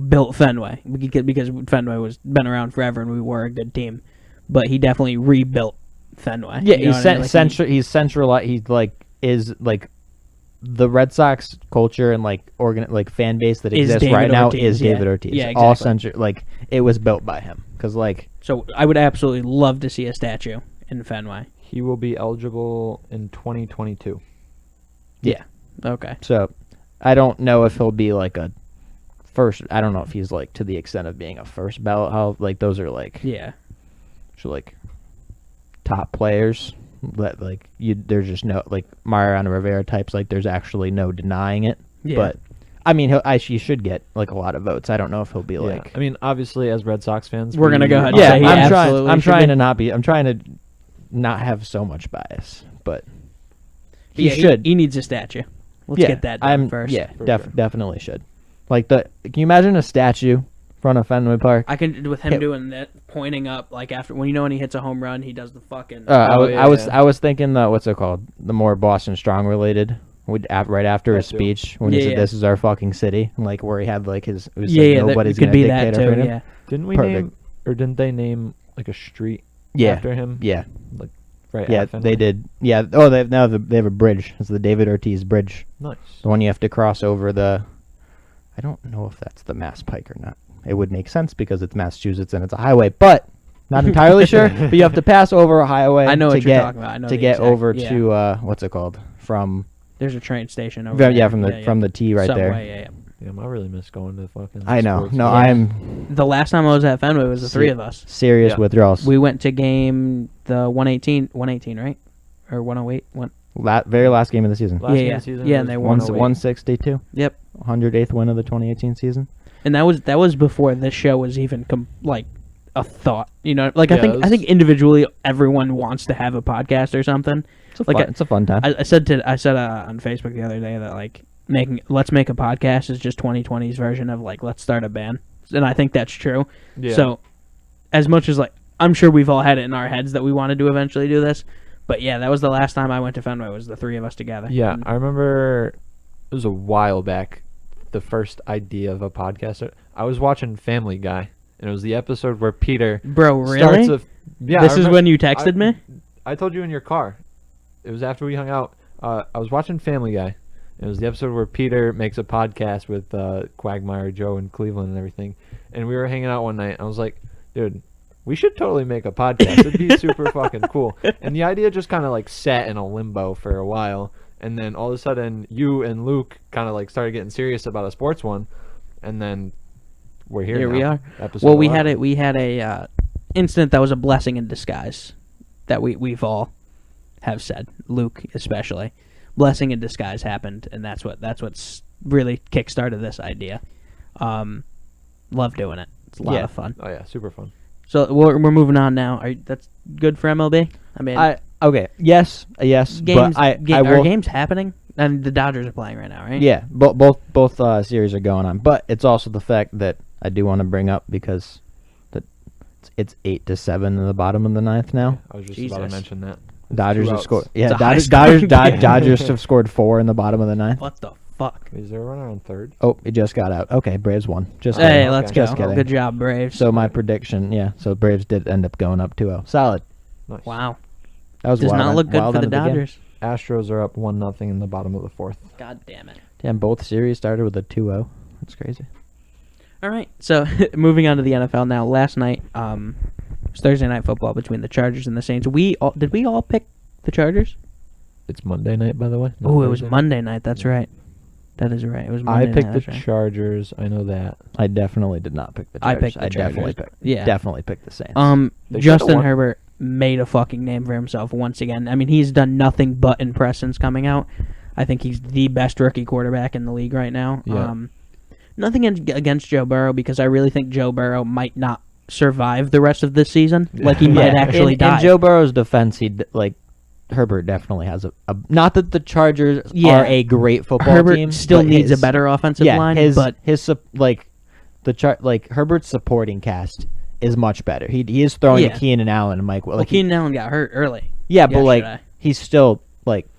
built Fenway because Fenway was been around forever and we were a good team, but he definitely rebuilt Fenway. Yeah, You know he's what I mean? Like, he's centralized. He's like is like the Red Sox culture and like fan base that Is exists David right now Ortiz, is yeah. David Ortiz. Yeah, All exactly. like it was built by him because like So I would absolutely love to see a statue in Fenway. He will be eligible in 2022. Yeah. Okay. so. I don't know if he'll be like a first. I don't know if he's like to the extent of being a first ballot. How like those are like Yeah. like top players that like there's just no like Mariano Rivera types, like there's actually no denying it. Yeah. But I mean he should get like a lot of votes. I don't know if he'll be like I mean, obviously, as Red Sox fans, We're gonna go ahead and yeah, say he absolutely I'm should trying be. to not be I'm trying to not have so much bias, but he Yeah, should. He needs a statue. Let's get that done first. Yeah, For sure. definitely should. Like can you imagine a statue in front of Fenway Park? I can with him Hit- doing that, pointing up like after when when he hits a home run, he does the fucking. I was thinking what's it called? The more Boston Strong related. Right after his That too. speech when he Yeah, said yeah. "This is our fucking city," like where he had like his it was yeah, like, yeah. nobody's It could gonna be dictate that our too. freedom. Yeah. Didn't we Perfect. name, or didn't they name like a street Yeah, after him? yeah, Right. yeah. at Fenway? They did. Yeah. Oh, they have a bridge. It's the David Ortiz Bridge, Nice. the one you have to cross over the. I don't know if that's the Mass Pike or not. It would make sense because it's Massachusetts and it's a highway, but not entirely sure. But you have to pass over a highway. I know to what you're get, talking about. I know to the get exact- over yeah. to what's it called from. There's a train station over there. Yeah, from the T right there. Subway, yeah. Damn, I really miss going to fucking. I know. sports No, games. I'm The last time I was at Fenway was the three of us. serious Yeah. withdrawals. We went to game the 118, right? Or 108? Very last game of the season. Last game yeah. of the season Yeah, was and they won. 162. Yep. 108th win of the 2018 season. And that was before this show was even like a thought. Like Yeah, I think individually everyone wants to have a podcast or something. It's a fun time. I said on Facebook the other day that like let's make a podcast is just 2020's version of like let's start a band, and I think that's true. Yeah. So as much as like I'm sure we've all had it in our heads that we wanted to eventually do this, but yeah, that was the last time I went to Fenway was the three of us together. Yeah, And I remember it was a while back. The first idea of a podcast. I was watching Family Guy, and it was the episode where Peter bro, really? starts a. Yeah, This I is remember- when you texted me. I told you in your car. It was after we hung out. I was watching Family Guy. It was the episode where Peter makes a podcast with Quagmire, Joe, and Cleveland and everything. And we were hanging out one night. I was like, dude, we should totally make a podcast. It'd be super fucking cool. And the idea just kind of like sat in a limbo for a while. And then all of a sudden, you and Luke kind of like started getting serious about a sports one. And then we're here. Here now. we are. Episode Well, we 11. had a incident that was a blessing in disguise that we've all have said, Luke especially. Blessing in disguise happened, and that's what's really kickstarted this idea. Love doing it. It's a lot of fun. Oh yeah, super fun. So we're moving on now. That's good for MLB. I mean, Okay. Yes. games But I are will. games happening, and the Dodgers are playing right now, right? Yeah. Both series are going on, but it's also the fact that I do want to bring up because it's 8-7 in the bottom of the ninth now. I was just about to Jesus. mention that. Dodgers two have outs. scored. It's Yeah, a high-scoring game. Dodgers have scored 4 in the bottom of the ninth. What the fuck? Is there a runner on third? Oh, it just got out. Okay, Braves won. Just Hey, kidding. let's Okay. go. Just kidding. Good job, Braves. So my prediction, yeah. So Braves did end up going up 2-0. Solid. Nice. Wow. That was Does wild not look good wild for the end of game. Dodgers. Astros are up 1-0 in the bottom of the fourth. God damn it. Damn, both series started with a 2-0. That's crazy. All right. So moving on to the NFL now. Last night, it was Thursday night football between the Chargers and the Saints. Did we all pick the Chargers? It's Monday night, by the way. not Oh, it was Thursday night. Monday night. That's right. That is right. It was Monday I picked night. the that's right. Chargers. I know that. I definitely did not pick the I Chargers. picked the definitely Chargers. picked. Yeah. Definitely picked the Saints. They should've Justin won. Herbert made a fucking name for himself once again. I mean, he's done nothing but impress since coming out. I think he's the best rookie quarterback in the league right now. Yeah. Nothing against Joe Burrow because I really think Joe Burrow might not survive the rest of this season. Like he might actually die. In Joe Burrow's defense, Herbert definitely has a not that the Chargers Yeah. are a great football Herbert team. still but needs his- a better offensive line, but Herbert's supporting cast is much better. He is throwing Yeah. to Keenan Allen and Mike. well, Keenan Allen got hurt early. Yeah, but yesterday.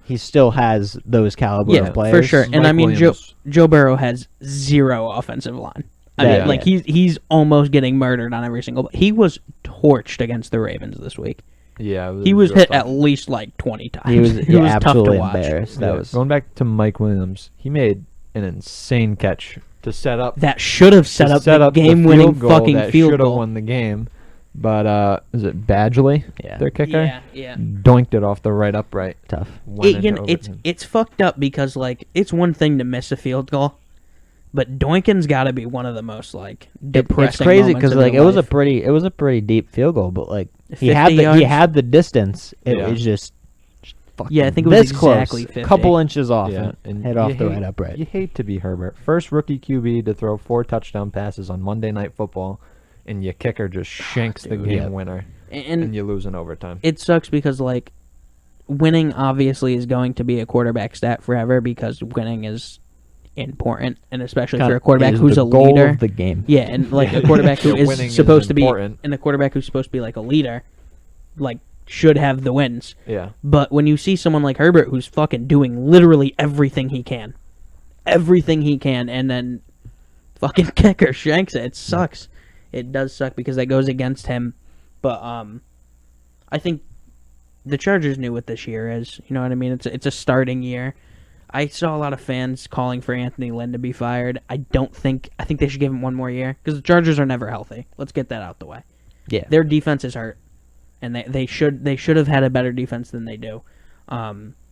he still has those caliber Yeah, of players for sure. And Mike I mean, Williams. Joe Burrow has zero offensive line. I Yeah, mean, like he's almost getting murdered on every single. He was torched against the Ravens this week. Yeah, He was real hit tough. at least like 20 times. He was, it yeah, was tough to absolutely watch. embarrassed. That Yeah, was going back to Mike Williams. He made an insane catch to set up That should have set to up set the up the game-winning field goal fucking that field should have goal. won the game. But is it Badgley? Yeah. Their kicker. Yeah. Doinked it off the right upright. tough. Went You into know, overtime. it's fucked up because like it's one thing to miss a field goal, but Doinkin's got to be one of the most like depressing. It's crazy because because like it was a pretty deep field goal, but like he 50 had he yards? had the distance. It Yeah. was just fucking Yeah, I think it was this exactly close, 50. couple inches off, Yeah, and hit off you the hate- right upright. You hate to be Herbert. First rookie QB to throw 4 touchdown passes on Monday Night Football, and your kicker just shanks the Dude. game Yeah. winner, and and you lose in overtime. it sucks because like winning obviously is going to be a quarterback stat forever because winning is important, and especially for a quarterback Is who's the a goal leader. of the game. Yeah, and like a quarterback who Yeah, winning is is supposed to be, important. and a quarterback who's supposed to be like a leader, like should have the wins. Yeah. But when you see someone like Herbert who's fucking doing literally everything he can, and then fucking kicker shanks it, it sucks. It does suck because that goes against him. But I think the Chargers knew what this year is. You know what I mean? It's a starting year. I saw a lot of fans calling for Anthony Lynn to be fired. I think they should give him one more year because the Chargers are never healthy. Let's get that out the way. Yeah, Their defense is hurt, and they should have had a better defense than they do.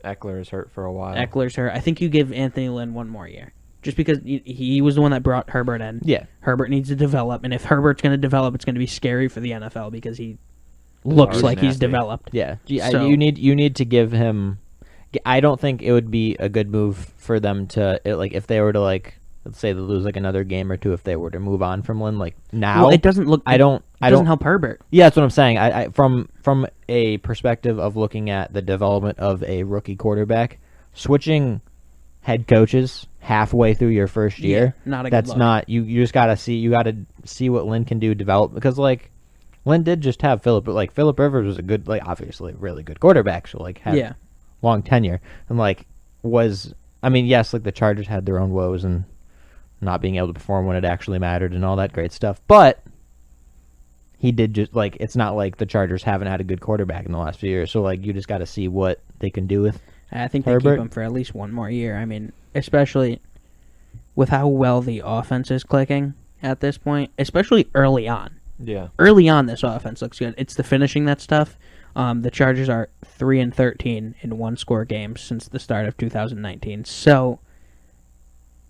Eckler is hurt for a while. Eckler's hurt. I think you give Anthony Lynn one more year, just because he was the one that brought Herbert in. yeah. Herbert needs to develop, and if Herbert's going to develop, it's going to be scary for the NFL because he looks He's like he's nasty. developed. Yeah, So- you need to give him. I don't think it would be a good move for them to if they were to let's say they lose another game or two if they were to move on from Lynn now. Well, it doesn't look. I don't help Herbert. Yeah, that's what I'm saying. I from a perspective of looking at the development of a rookie quarterback, switching head coaches halfway through your first year, Yeah, not a good that's look. not you just gotta see what Lynn can do develop because Lynn did just have Phillip, but Phillip Rivers was a good obviously really good quarterback, so had Yeah. long tenure and yes, the Chargers had their own woes and not being able to perform when it actually mattered and all that great stuff, but he did just it's not like the Chargers haven't had a good quarterback in the last few years, so you just got to see what they can do with I think they Herbert? keep him for at least one more year. I mean, especially with how well the offense is clicking at this point, especially early on. Yeah. Early on, this offense looks good. It's the finishing that's tough. The Chargers are 3-13 in one-score games since the start of 2019, so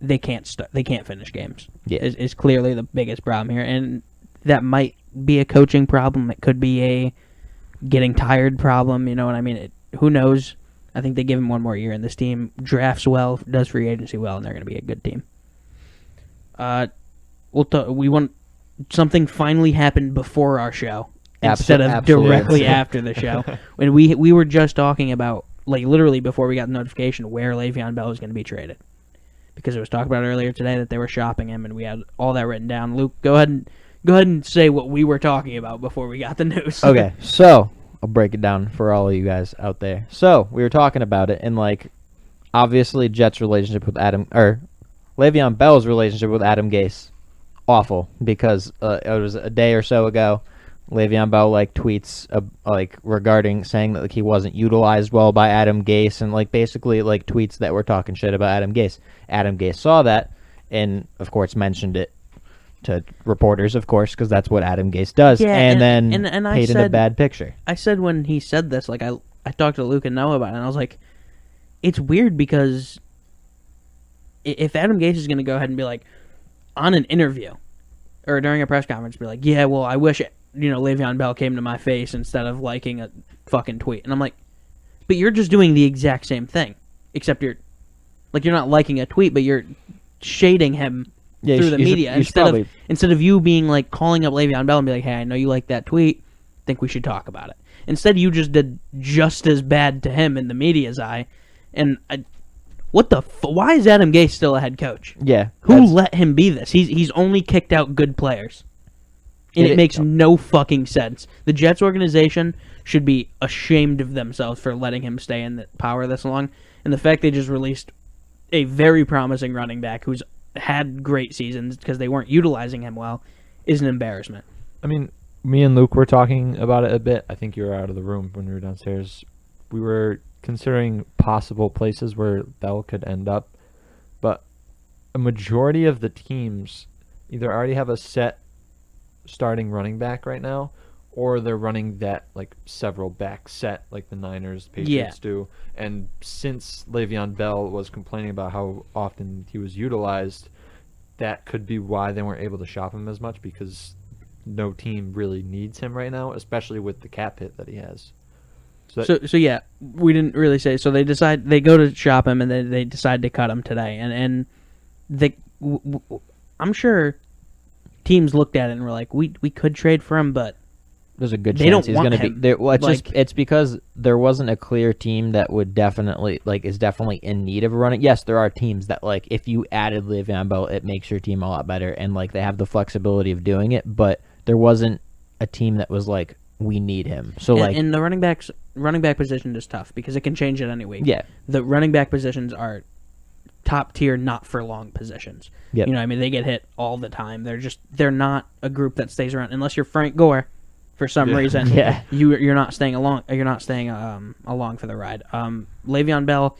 they can't finish games. Yeah. Is clearly the biggest problem here, and that might be a coaching problem. It could be a getting tired problem. You know what I mean? Who knows? I think they give him one more year, and this team drafts well, does free agency well, and they're going to be a good team. We want something finally happened before our show instead of Absolutely. directly after the show. When we were just talking about literally before we got the notification where Le'Veon Bell was going to be traded, because it was talked about earlier today that they were shopping him, and we had all that written down. Luke, go ahead and say what we were talking about before we got the news. Okay, so I'll break it down for all of you guys out there. So we were talking about it, and obviously Jets' relationship with Le'Veon Bell's relationship with Adam Gase, awful, because it was a day or so ago. Le'Veon Bell tweets regarding saying that he wasn't utilized well by Adam Gase, and basically tweets that were talking shit about Adam Gase. Adam Gase saw that and of course mentioned it to reporters, of course, because that's what Adam Gase does, and then painted a bad picture. I said when he said this, I talked to Luke and Noah about it, and I was like, it's weird because if Adam Gase is going to go ahead and be on an interview or during a press conference, be like, yeah, well, I wish Le'Veon Bell came to my face instead of liking a fucking tweet. And I'm like, but you're just doing the exact same thing, except you're not liking a tweet, but you're shading him through the media instead of you being calling up Le'Veon Bell and be like, hey, I know you like that tweet, think we should talk about it. Instead, you just did just as bad to him in the media's eye. And why is Adam Gase still a head coach? Yeah, who let him be this? He's only kicked out good players. And it makes no fucking sense. The Jets organization should be ashamed of themselves for letting him stay in the power this long. And the fact they just released a very promising running back who's had great seasons because they weren't utilizing him well is an embarrassment. I mean, me and Luke were talking about it a bit. I think you were out of the room when we were downstairs. We were considering possible places where Bell could end up. But a majority of the teams either already have a set starting running back right now, or they're running that several back set like the Niners, Patriots do. And since Le'Veon Bell was complaining about how often he was utilized, that could be why they weren't able to shop him as much, because no team really needs him right now, especially with the cap hit that he has. So yeah, we didn't really say. So they go to shop him, and then they decide to cut him today. And I'm sure teams looked at it and were like, we could trade for him, but there's a good they chance don't he's going to want be there. him. Well, it's because there wasn't a clear team that would definitely is definitely in need of a running. Yes, there are teams that if you added Le'Veon Bell, it makes your team a lot better, and they have the flexibility of doing it. But there wasn't a team that was we need him. So and the running back position is tough because it can change at any week. Yeah, the running back positions are top tier, not for long positions. Yep. They get hit all the time. They're not a group that stays around unless you're Frank Gore. For some reason, you're not staying along. You're not staying along for the ride. Le'Veon Bell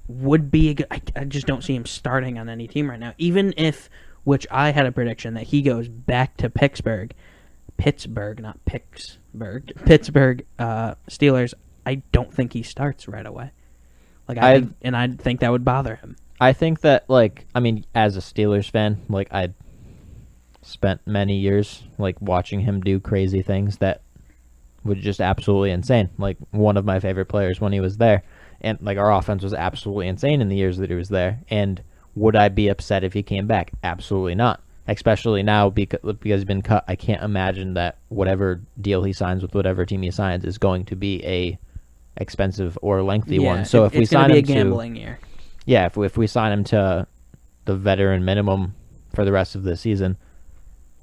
would be a good. I just don't see him starting on any team right now. Even if, which I had a prediction that he goes back to Pittsburgh, not Pittsburgh. Pittsburgh Steelers. I don't think he starts right away. I think that would bother him. I think that as a Steelers fan, I spent many years watching him do crazy things that were just absolutely insane. One of my favorite players when he was there, and our offense was absolutely insane in the years that he was there. And would I be upset if he came back? Absolutely not. Especially now because he's been cut. I can't imagine that whatever deal he signs with whatever team he signs is going to be a expensive or lengthy one. So if we sign him a gambling year. Yeah, if we sign him to the veteran minimum for the rest of the season,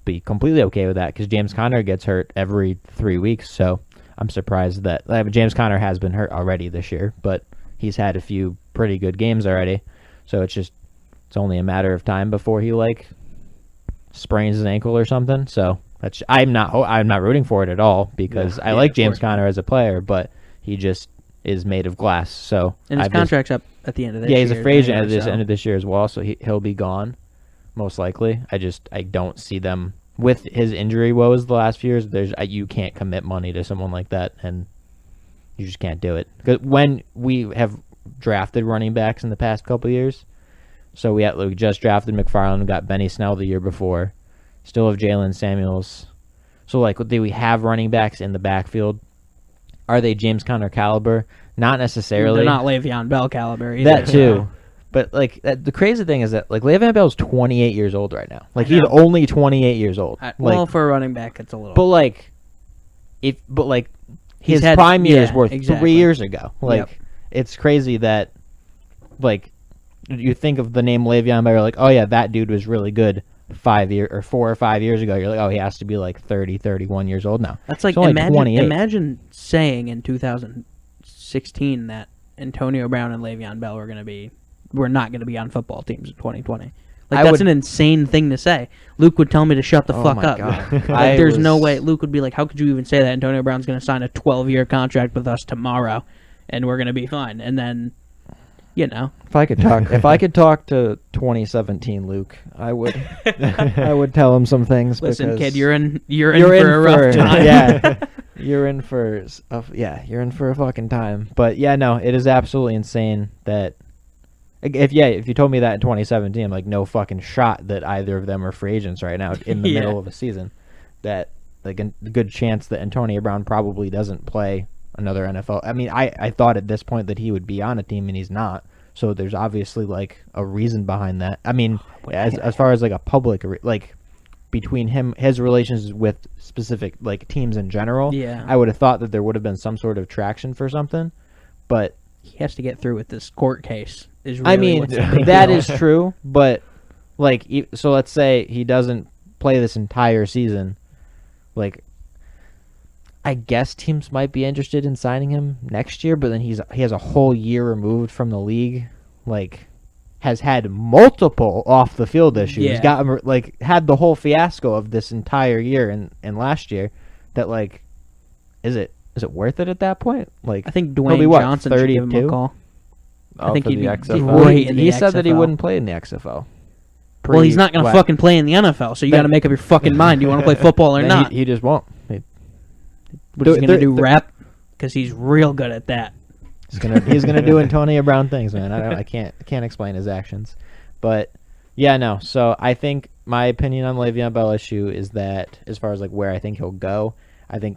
be completely okay with that because James Conner gets hurt every 3 weeks. So I'm surprised that James Conner has been hurt already this year, but he's had a few pretty good games already. So it's only a matter of time before he sprains his ankle or something. So I'm not rooting for it at all because I like James Conner as a player, but he just is made of glass. So and his contract's up at the end of this year. Yeah, he's a free agent at the end of this year as well, so he'll be gone. Most likely. I don't see them with his injury woes the last few years. You can't commit money to someone like that, and you just can't do it. Because when we have drafted running backs in the past couple of years, so we just drafted McFarland, we got Benny Snell the year before, still have Jalen Samuels. So do we have running backs in the backfield? Are they James Conner caliber? Not necessarily. They're not Le'Veon Bell caliber either. That too. But the crazy thing is that Le'Veon Bell's 28 years old right now. He's only 28 years old. Well, for a running back, it's a little. But his prime years were 3 years ago. It's crazy that you think of the name Le'Veon Bell, you're like, oh yeah, that dude was really good 4 or 5 years ago. You're like, oh, he has to be 30, 31 years old now. That's imagine saying in 2016 that Antonio Brown and Le'Veon Bell were not going to be on football teams in 2020. Like, I that's would- an insane thing to say. Luke would tell me to shut the Oh fuck my up. God. Like, there's no way. Luke would be like, how could you even say that? Antonio Brown's going to sign a 12-year contract with us tomorrow, and we're going to be fine. And then, If I could talk to 2017 Luke, I would. I would tell him some things. listen, because kid, you're in for a rough time. Yeah, you're in for a fucking time. But yeah, no, it is absolutely insane that if you told me that in 2017, I'm like, no fucking shot that either of them are free agents right now in the Yeah. middle of a season. That like a good chance that Antonio Brown probably doesn't play another NFL. I mean, I thought at this point that he would be on a team and he's not. So there's obviously like a reason behind that. I mean, as far as like a public like between his relations with specific like teams in general, Yeah. I would have thought that there would have been some sort of traction for something. But He has to get through with this court case. Is really I mean, what's the big that deal. is true. But like, so let's say he doesn't play this entire season. Like, I guess teams might be interested in signing him next year, but then he has a whole year removed from the league. Like, has had multiple off the field issues. Yeah. Got like had the whole fiasco of this entire year and last year. That like, is it worth it at that point? Like, I think he'll Dwayne be, what, Johnson should give him a 32? call. I Oh, think for he'd the be XFL? great in the he said that he XFL. wouldn't play in the XFL. Well, he's not going to What? fucking play in the NFL, so you Then- got to make up your fucking mind. Do you want to play football or Then not? He just won't. What he's going to do, the- rap? Because he's real good at that. He's gonna do Antonio Brown things, man. I can't explain his actions, but yeah, no. So I think my opinion on Le'Veon Bell issue is that as far as like where I think he'll go, I don't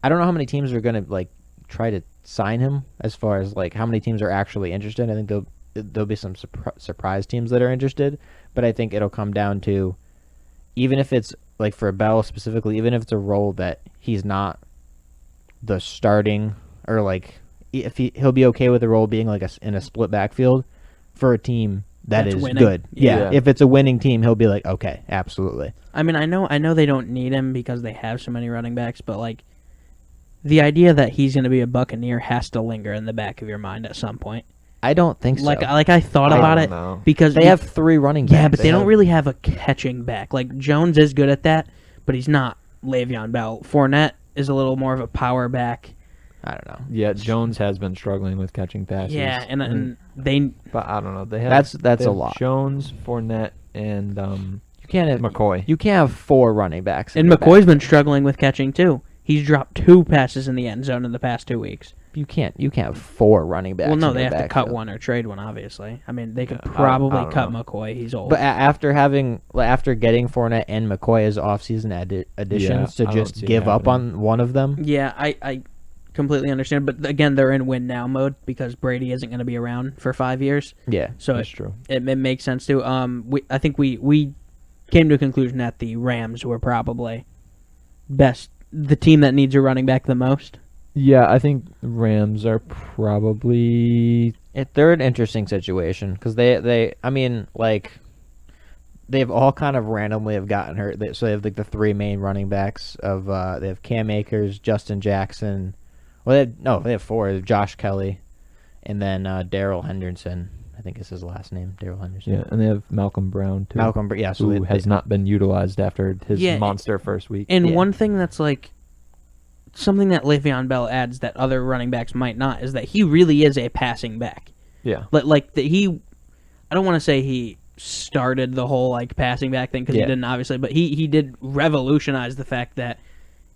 know how many teams are gonna like try to sign him. As far as like how many teams are actually interested, I think there'll be some surprise teams that are interested, but I think it'll come down to even if it's like for Bell specifically, even if it's a role that he's not the starting or like. If he'll be okay with the role being like in a split backfield for a team that That's is winning. good. Yeah. If it's a winning team, he'll be like, okay, absolutely. I mean, I know they don't need him because they have so many running backs, but like the idea that he's going to be a Buccaneer has to linger in the back of your mind at some point. I don't think so. Like I thought I about don't it know. because They have 3 running backs. yeah, but they don't really have a catching back. Like Jones is good at that, but he's not Le'Veon Bell. Fournette is a little more of a power back. I don't know. Yeah, Jones has been struggling with catching passes. Yeah, and they but I don't know. They have That's they a have lot. Jones, Fournette, and You can't have McCoy. You can't have 4 running backs. in and your McCoy's back. been struggling with catching too. He's dropped 2 passes in the end zone in the past 2 weeks. You can't have 4 running backs. Well, no, in they your have to cut backfield. one or trade one. Obviously, I mean they could Yeah, I probably don't cut know. McCoy. He's old. But after getting Fournette and McCoy as offseason additions Yeah, to I don't just see it give up happening. on one of them, yeah, I completely understand. But again, they're in win now mode because Brady isn't going to be around for 5 years. yeah. So That's true. it makes sense too. I think we came to a conclusion that the Rams were probably the team that needs a running back the most. Yeah, I think Rams are probably. They're an interesting situation because they've all kind of randomly have gotten hurt. So they have like the 3 main running backs of they have Cam Akers, Justin Jackson. Well, they have 4. They have Josh Kelly, and then Darrell Henderson. I think is his last name, Darrell Henderson. Yeah, and they have Malcolm Brown too. So who has not been utilized after his Yeah, monster first week. And Yeah. one thing that's like something that Le'Veon Bell adds that other running backs might not is that he really is a passing back. Yeah. Like I don't want to say he started the whole like passing back thing because he Yeah. didn't obviously, but he did revolutionize the fact that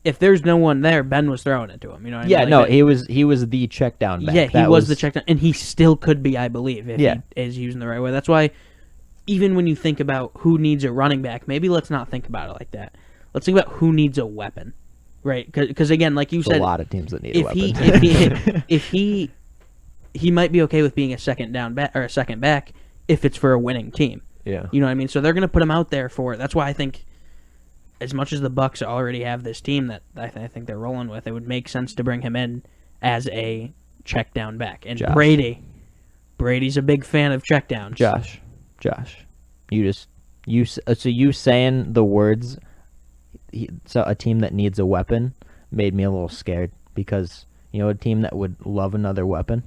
if there's no one there, Ben was throwing it to him. You know what I Yeah, mean? no, Like, he was the check down back. yeah, he That was the check down, and he still could be, I believe, if Yeah. he is using the right way. That's why, even when you think about who needs a running back, maybe let's not think about it like that. Let's think about who needs a weapon, right? Because again, like you There's said, a lot of teams that need a if weapon. he might be okay with being a second down back or a second back if it's for a winning team. Yeah. You know what I mean? So they're going to put him out there for it. That's why I think, as much as the Bucks already have this team that I think they're rolling with, it would make sense to bring him in as a check down back. And Josh. Brady's a big fan of check downs. Josh, you saying the words, so a team that needs a weapon made me a little scared because you know a team that would love another weapon,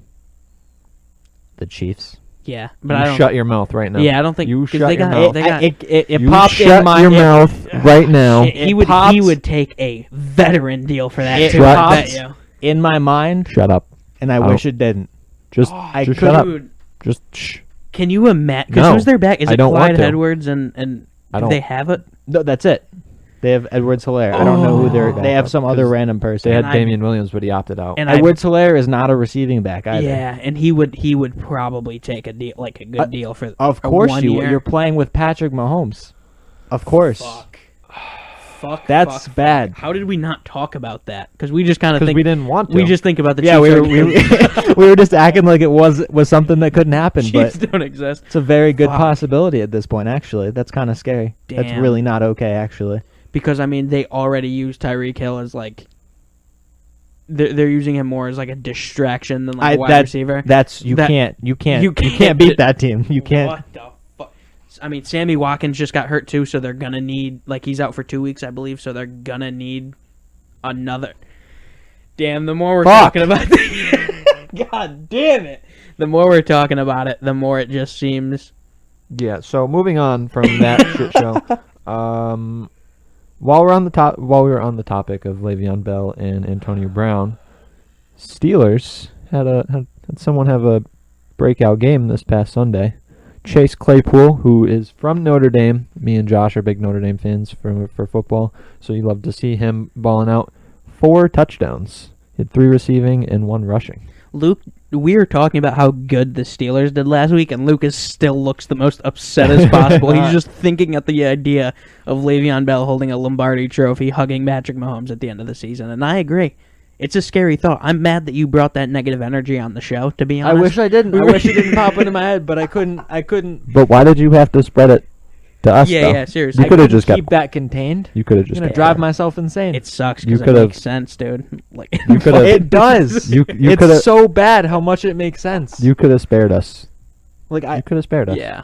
the Chiefs. Yeah, but I don't. Shut your mouth right now. Yeah, I don't think You 'cause shut they your got, mouth. They got, It You popped shut in my your mouth right now. he would take a veteran deal for that It too. I popped bet you. in my mind, Shut up. and I Oh. wish it didn't. Just, I just shut up. Dude, Just shh. can you imagine? Because No, who's their back? Is I it don't want Clyde to. Edwards and I do don't. they have it? No, that's it. They have Edwards Hilaire. I don't know who they're. Oh. They have some other 'Cause random person. They had And Damian Williams, but he opted out. And Edwards Hilaire is not a receiving back either. yeah, and he would probably take a deal, like a good deal for. Of a course 1 you. year. You're playing with Patrick Mahomes. Of course. Fuck. That's fuck. bad. How did we not talk about that? Because we just kind of Because think we didn't want to. we just think about the Yeah, Chiefs. we were just acting like it was something that couldn't happen, Chiefs but don't exist. it's a very good Fuck. possibility at this point. Actually, that's kind of scary. That's Damn. really not okay. Actually, Because I mean, they already use Tyreek Hill as like. They're using him more as like a distraction than like a wide receiver. that's you That- can't you can't beat that team. You can't. What the fuck? I mean, Sammy Watkins just got hurt too, so they're gonna need he's out for 2 weeks, I believe. So they're gonna need another. Damn, the more we're Fuck. talking about God damn it. The more we're talking about it, the more it just seems. Yeah. So moving on from that shit show. While we were on the topic of Le'Veon Bell and Antonio Brown, Steelers had someone have a breakout game this past Sunday. Chase Claypool, who is from Notre Dame. Me and Josh are big Notre Dame fans for football, so you love to see him balling out. 4 touchdowns. He had 3 receiving and 1 rushing. Luke, we were talking about how good the Steelers did last week, and Lucas still looks the most upset as possible. He's just thinking at the idea of Le'Veon Bell holding a Lombardi trophy, hugging Patrick Mahomes at the end of the season, and I agree. It's a scary thought. I'm mad that you brought that negative energy on the show, to be honest. I wish I didn't. I wish it didn't pop into my head, but I couldn't. But why did you have to spread it to us? Yeah, though? yeah, seriously. You could have couldn't just kept. keep that contained. You could have I'm just gonna kept drive that. myself insane. It sucks You because it could've- makes sense, dude. Like You could have. It does. You it's could've- so bad how much it makes sense. You could have spared us. Like You could have spared us. yeah.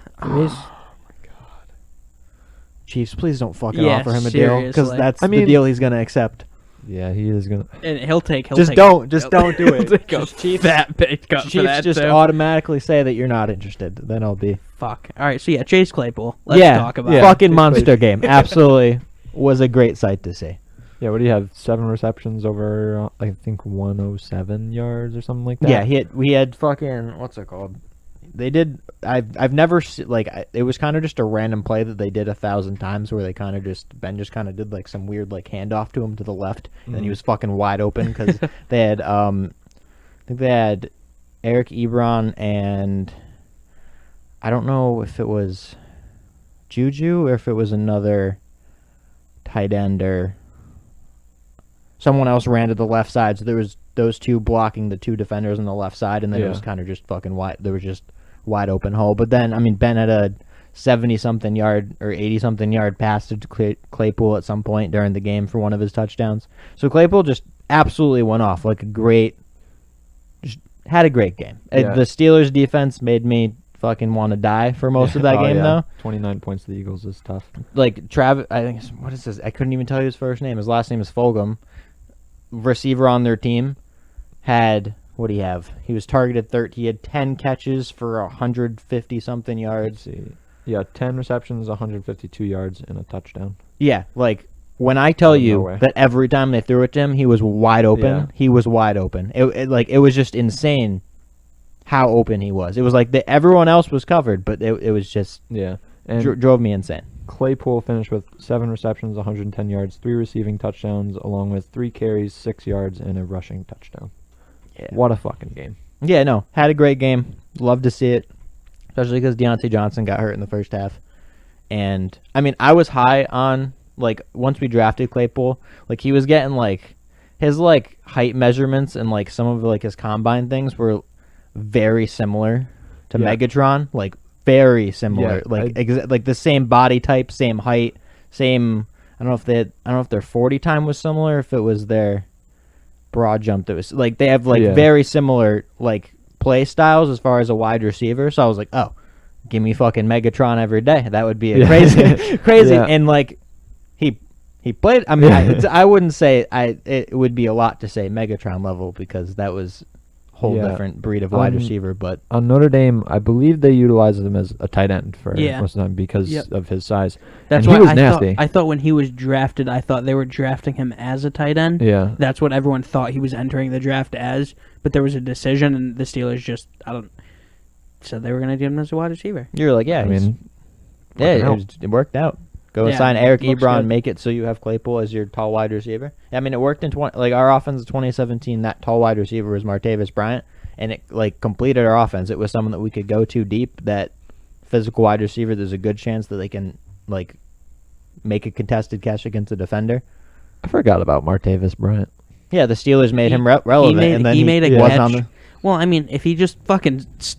Chiefs, please don't fucking Yeah, offer him a deal because seriously. that's I the mean- deal he's gonna accept. Yeah, he is gonna. And he'll take Just don't do it. He'll take a Just Chiefs- fat pay cut for Chiefs that just too. automatically say that you're not interested. Then I'll be Fuck. All right, so yeah, Chase Claypool. Let's talk about it. fucking Chase monster Claypool. game. Absolutely was a great sight to see. Yeah, what do you have? 7 receptions over, I think 107 yards or something like that. Yeah, we had fucking what's it called? They did. I've never it was kind of just a random play that they did 1,000 times where they kind of Ben just kind of did like some weird like handoff to him to the left, and he was fucking wide open because they had I think they had Eric Ebron and I don't know if it was Juju or if it was another tight end or someone else ran to the left side. So there was those two blocking the 2 defenders on the left side, and then it was kind of just fucking wide. There was just wide open hole. But then, I mean, Ben had a 70-something yard or 80-something yard pass to Claypool at some point during the game for one of his touchdowns. So Claypool just absolutely went off. Like just had a great game. Yeah. The Steelers defense made me fucking want to die for most of that game, though. 29 points to the Eagles is tough. Like Travis, I think what is this? I couldn't even tell you his first name. His last name is Fulgham. Receiver on their team had what do you have? He was targeted 30. He had 10 catches for 150 something yards. Let's see. Yeah, 10 receptions, 152 yards, and a touchdown. Yeah, like when I tell Out of you nowhere. that every time they threw it to him, he was wide open. Yeah. He was wide open. It was just insane how open he was. It was like everyone else was covered, but it was just Yeah, and drove me insane. Claypool finished with 7 receptions, 110 yards, 3 receiving touchdowns, along with 3 carries, 6 yards, and a rushing touchdown. Yeah. What a fucking game. Yeah, no, had a great game. Love to see it, especially because Deontay Johnson got hurt in the first half. And I mean, I was high on like once we drafted Claypool, like he was getting like his like height measurements and like some of like his combine things were very similar to Yeah. Megatron, like very similar, Yeah, like like the same body type, same height, same. I don't know if their 40 time was similar, if it was their broad jump that was like they have like Yeah. very similar like play styles as far as a wide receiver. So I was like, oh, give me fucking Megatron every day. That would be a Yeah. crazy. Yeah. And like he played. I mean, I wouldn't say it would be a lot to say Megatron level because that was whole Yeah. different breed of wide receiver. But On Notre Dame, I believe they utilize him as a tight end for Yeah. most of the time because Yep. of his size. That's and why he was I nasty. thought. I thought when he was drafted, I thought they were drafting him as a tight end. Yeah. That's what everyone thought he was entering the draft as. But there was a decision, and the Steelers just said they were going to do him as a wide receiver. you're like, yeah, I mean, it worked out. Go Yeah, sign Eric looks Ebron, good. make it so you have Claypool as your tall wide receiver. I mean, it worked in our offense in 2017. That tall wide receiver was Martavis Bryant, and it completed our offense. It was someone that we could go to deep. That physical wide receiver, there's a good chance that they can make a contested catch against a defender. I forgot about Martavis Bryant. Yeah, the Steelers made him relevant, and then he made a wasn't catch. on the. Well, I mean, if he just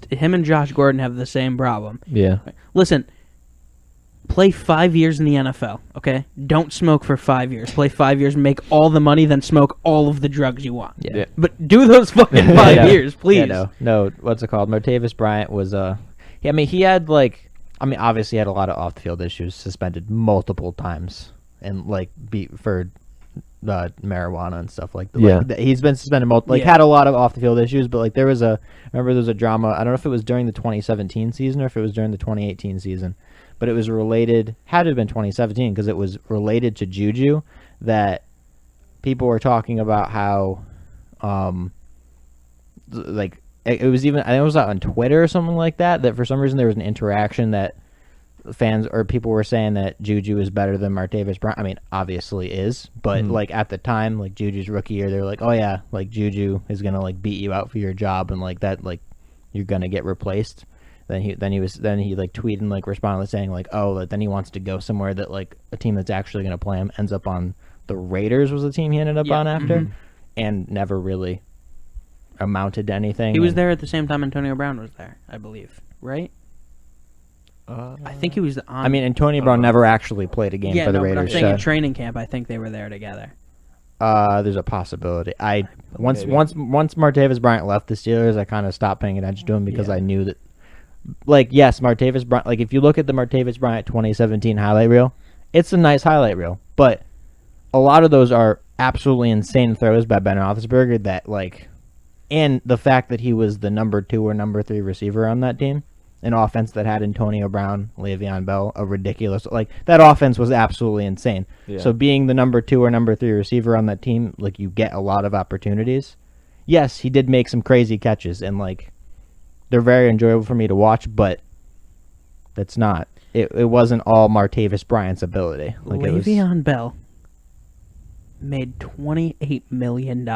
him and Josh Gordon have the same problem. Yeah. Listen, play 5 years in the NFL, okay? Don't smoke for 5 years. Play 5 years, make all the money, then smoke all of the drugs you want. Yeah. But do those fucking 5 years, please. Yeah, no. What's it called? Martavis Bryant was he had obviously he had a lot of off the field issues, suspended multiple times, and beat for marijuana and stuff like that. Yeah. He's been suspended multiple. Yeah. Had a lot of off the field issues, but there was a drama. I don't know if it was during the 2017 season or if it was during the 2018 season, but it was related. Had to have been 2017 because it was related to Juju. That people were talking about how, it was even, I think it was on Twitter or something like that. That for some reason there was an interaction that fans or people were saying that Juju is better than Martavis Bryant. I mean, obviously is, but at the time, Juju's rookie year, they were like, oh yeah, Juju is gonna beat you out for your job, and you're gonna get replaced. Then he tweeted responded saying then he wants to go somewhere that a team that's actually gonna play him. Ends up on the Raiders was the team he ended up on after, and never really amounted to anything. He was there at the same time Antonio Brown was there, I believe, right? I think he was on. I mean, Antonio Brown never actually played a game for the but I'm Raiders. saying in So training camp, I think they were there together. there's a possibility. Once Martavis Bryant left the Steelers, I kind of stopped paying attention to him because I knew that, yes, Martavis Bryant. If you look at the Martavis Bryant 2017 highlight reel, it's a nice highlight reel, but a lot of those are absolutely insane throws by Ben Roethlisberger. That and the fact that he was the number 2 or number 3 receiver on that team. An offense that had Antonio Brown, Le'Veon Bell, a ridiculous that offense was absolutely insane. Yeah. So being the number 2 or number 3 receiver on that team, you get a lot of opportunities. Yes, he did make some crazy catches, and they're very enjoyable for me to watch. But that's not it. Wasn't all Martavis Bryant's ability. Le'Veon Bell made $28 million.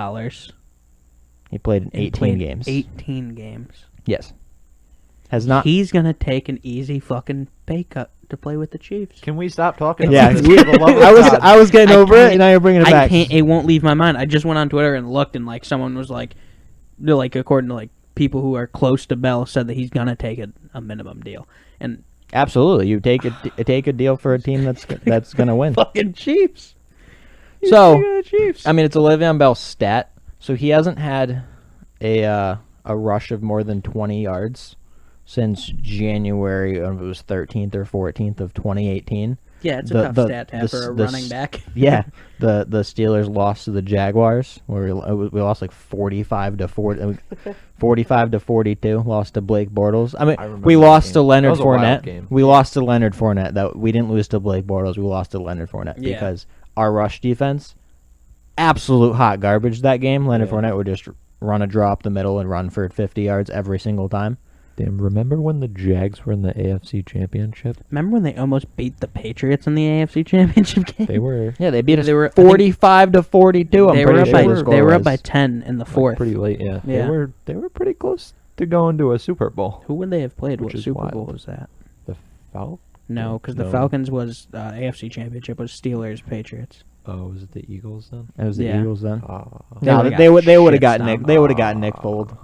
He played in 18 games. 18 games. Yes. Has not. He's gonna take an easy fucking pay cut to play with the Chiefs. Can we stop talking Yeah, about this? For the love of God. I was getting over it, can't- and now you're bringing it I back. can't. It won't leave my mind. I just went on Twitter and looked, and someone was according to people who are close to Bell, said that he's gonna take a minimum deal. And Absolutely, you take a deal for a team that's gonna win. fucking Chiefs. So, I mean, it's a Le'Veon Bell stat. So he hasn't had a rush of more than 20 yards since January. It was 13th or 14th of 2018. Yeah, it's a tough stat to have for a running back. Yeah, the Steelers lost to the Jaguars, where we lost 45 to 40, 45 to 42. Lost to Blake Bortles. I mean, we lost to Leonard Fournette. We lost to Leonard Fournette. That we didn't lose to Blake Bortles. We lost to Leonard Fournette because our rush defense, absolute hot garbage that game. Leonard Fournette would just run a draw up the middle and run for 50 yards every single time. Damn, remember when the Jags were in the AFC Championship? Remember when they almost beat the Patriots in the AFC Championship game? They were. Yeah, they beat us. They were 45 to 42. I'm pretty sure. They were up by 10 in the fourth. Pretty late, yeah. Yeah. They were pretty close to going to a Super Bowl. Who would they have played? Which What is Super wild. Bowl was that? The Falcons? No, because the No. Falcons was AFC Championship was Steelers Patriots. Oh, was it the Eagles then? It was the Yeah. Eagles then. They They would've would have got got Nick. shit They would have got stomped. Nick Foles.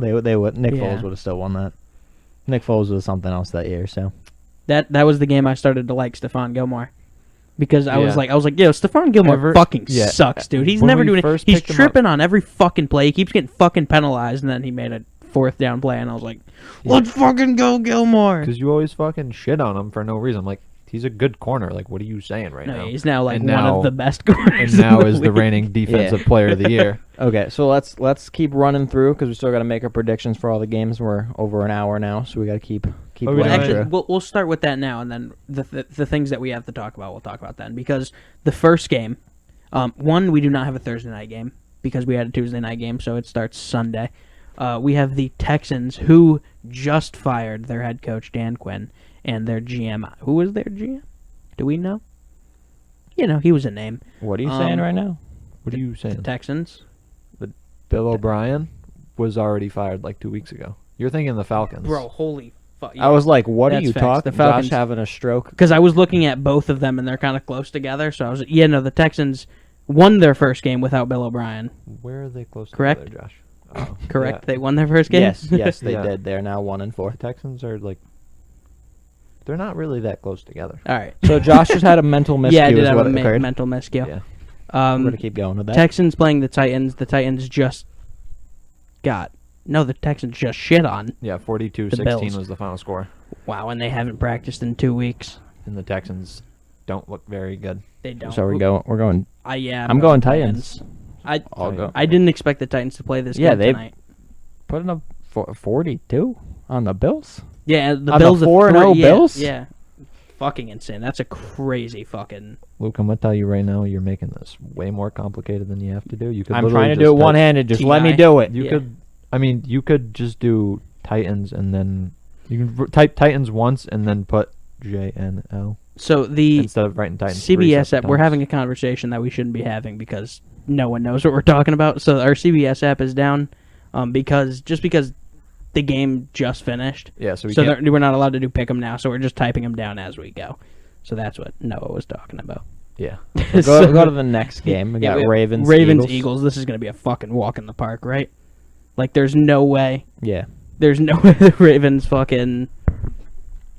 Nick Yeah. Foles would have still won that. Nick Foles was something else that year. So That was the game I started to like Stephon Gilmore. Because I was Yeah. like, yo, Stephon Gilmore fucking sucks, dude. He's When never we doing it. first He's picked him tripping on every fucking play. He keeps getting fucking penalized, and then he made a 4th down play, and I was like, let's fucking go, Gilmore. Because you always fucking shit on him for no reason. I'm like, he's a good corner. Like, what are you saying right now? No, he's now like And one now- of the best corners. And now in is the league. reigning defensive player of the year. Okay, so let's keep running through because we still got to make our predictions for all the games. We're over an hour now, so we got to keep Oh, we Well, running doing- actually, through. we'll start with that now, and then the things that we have to talk about, we'll talk about then. Because the first game, one, we do not have a Thursday night game because we had a Tuesday night game, so it starts Sunday. We have the Texans, who just fired their head coach, Dan Quinn, and their GM. Who was their GM? Do we know? He was a name. What are you saying right now? What are you The saying? Texans. Bill O'Brien was already fired like 2 weeks ago. You're thinking the Falcons. Bro, holy fuck. I was like, what are That's you facts. talking? The Falcons- Josh having a stroke. Because I was looking at both of them, and they're kind of close together, so I was, the Texans won their first game without Bill O'Brien. Where are they close Correct? together, Josh? Oh, Correct? yeah. They won their first game? Yes, they Yeah. did. They're now 1-4. The Texans are like, they're not really that close together. All right. So Josh just had a mental miscue. Yeah, I did is have what a occurred. mental miscue. Yeah. We're gonna keep going with that. Texans playing the Titans. The Titans just the Texans just shit on. Yeah, 42-16 The Bills. was the final score. Wow, and they haven't practiced in 2 weeks. And the Texans don't look very good. They don't. So we're going. Yeah, I'm going Titans. I I'll go. I didn't expect the Titans to play this Yeah, game they- tonight. Putting up 42 on the Bills. Yeah, the On the Bills 4-0 Bills? Yeah, fucking insane. That's a crazy fucking. Luke, I'm going to tell you right now, you're making this way more complicated than you have to do. You could I'm literally trying to just do it type- one-handed. Just let me TI. do it. You Yeah. could just do Titans and then you can type Titans once and then put JNL So the instead of writing Titans. CBS 3 app, we're times. having a conversation that we shouldn't be having because no one knows what we're talking about. So our CBS app is down because the game just finished. Yeah, so we So can't. we're not allowed to do pick 'em now, so we're just typing them down as we go. So that's what Noah was talking about. Yeah. Go to the next game. We got Ravens. Eagles. This is going to be a fucking walk in the park, right? Like, there's no way. Yeah. There's no way the Ravens fucking.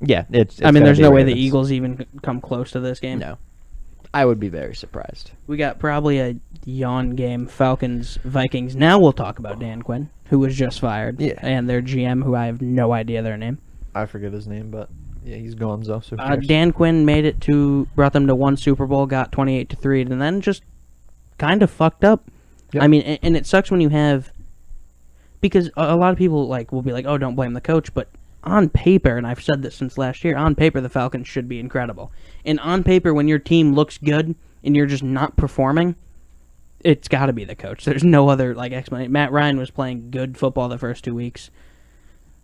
Yeah. It's I mean, gotta there's be no way the Ravens. Eagles even come close to this game. No. I would be very surprised. We got probably a yawn game. Falcons, Vikings. Now we'll talk about Dan Quinn, who was just fired. Yeah. And their GM, who I have no idea their name. I forget his name, but yeah, he's Gonzo. So who cares? Dan Quinn brought them to one Super Bowl, got 28-3, and then just kind of fucked up. Yep. I mean, and it sucks when you have, because a lot of people will be like, oh, don't blame the coach, but on paper, and I've said this since last year, on paper the Falcons should be incredible. And on paper, when your team looks good and you're just not performing, it's got to be the coach. There's no other explanation. Matt Ryan was playing good football the first 2 weeks.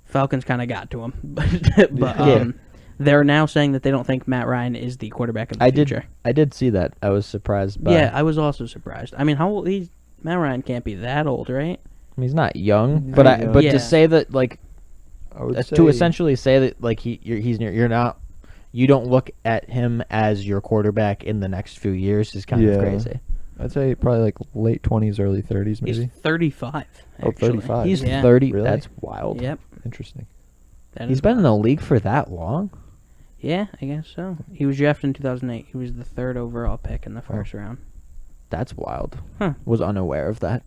Falcons kind of got to him, but they're now saying that they don't think Matt Ryan is the quarterback of the future. I did see that. I was surprised by. Yeah, I was also surprised. I mean, how old? Matt Ryan can't be that old, right? I mean, he's not young, Not but young. Yeah. to say that I would to say- essentially say that you're not, you don't look at him as your quarterback in the next few years is kind of Yeah. crazy. I'd say probably like late 20s, early 30s, maybe. He's 35. Oh, actually. 35. He's Yeah. 30. Really? That's wild. Yep. Interesting. That He's is been in wild. the league for that long. Yeah, I guess so. He was drafted in 2008. He was the 3rd overall pick in the first round. That's wild. Huh. Was unaware of that.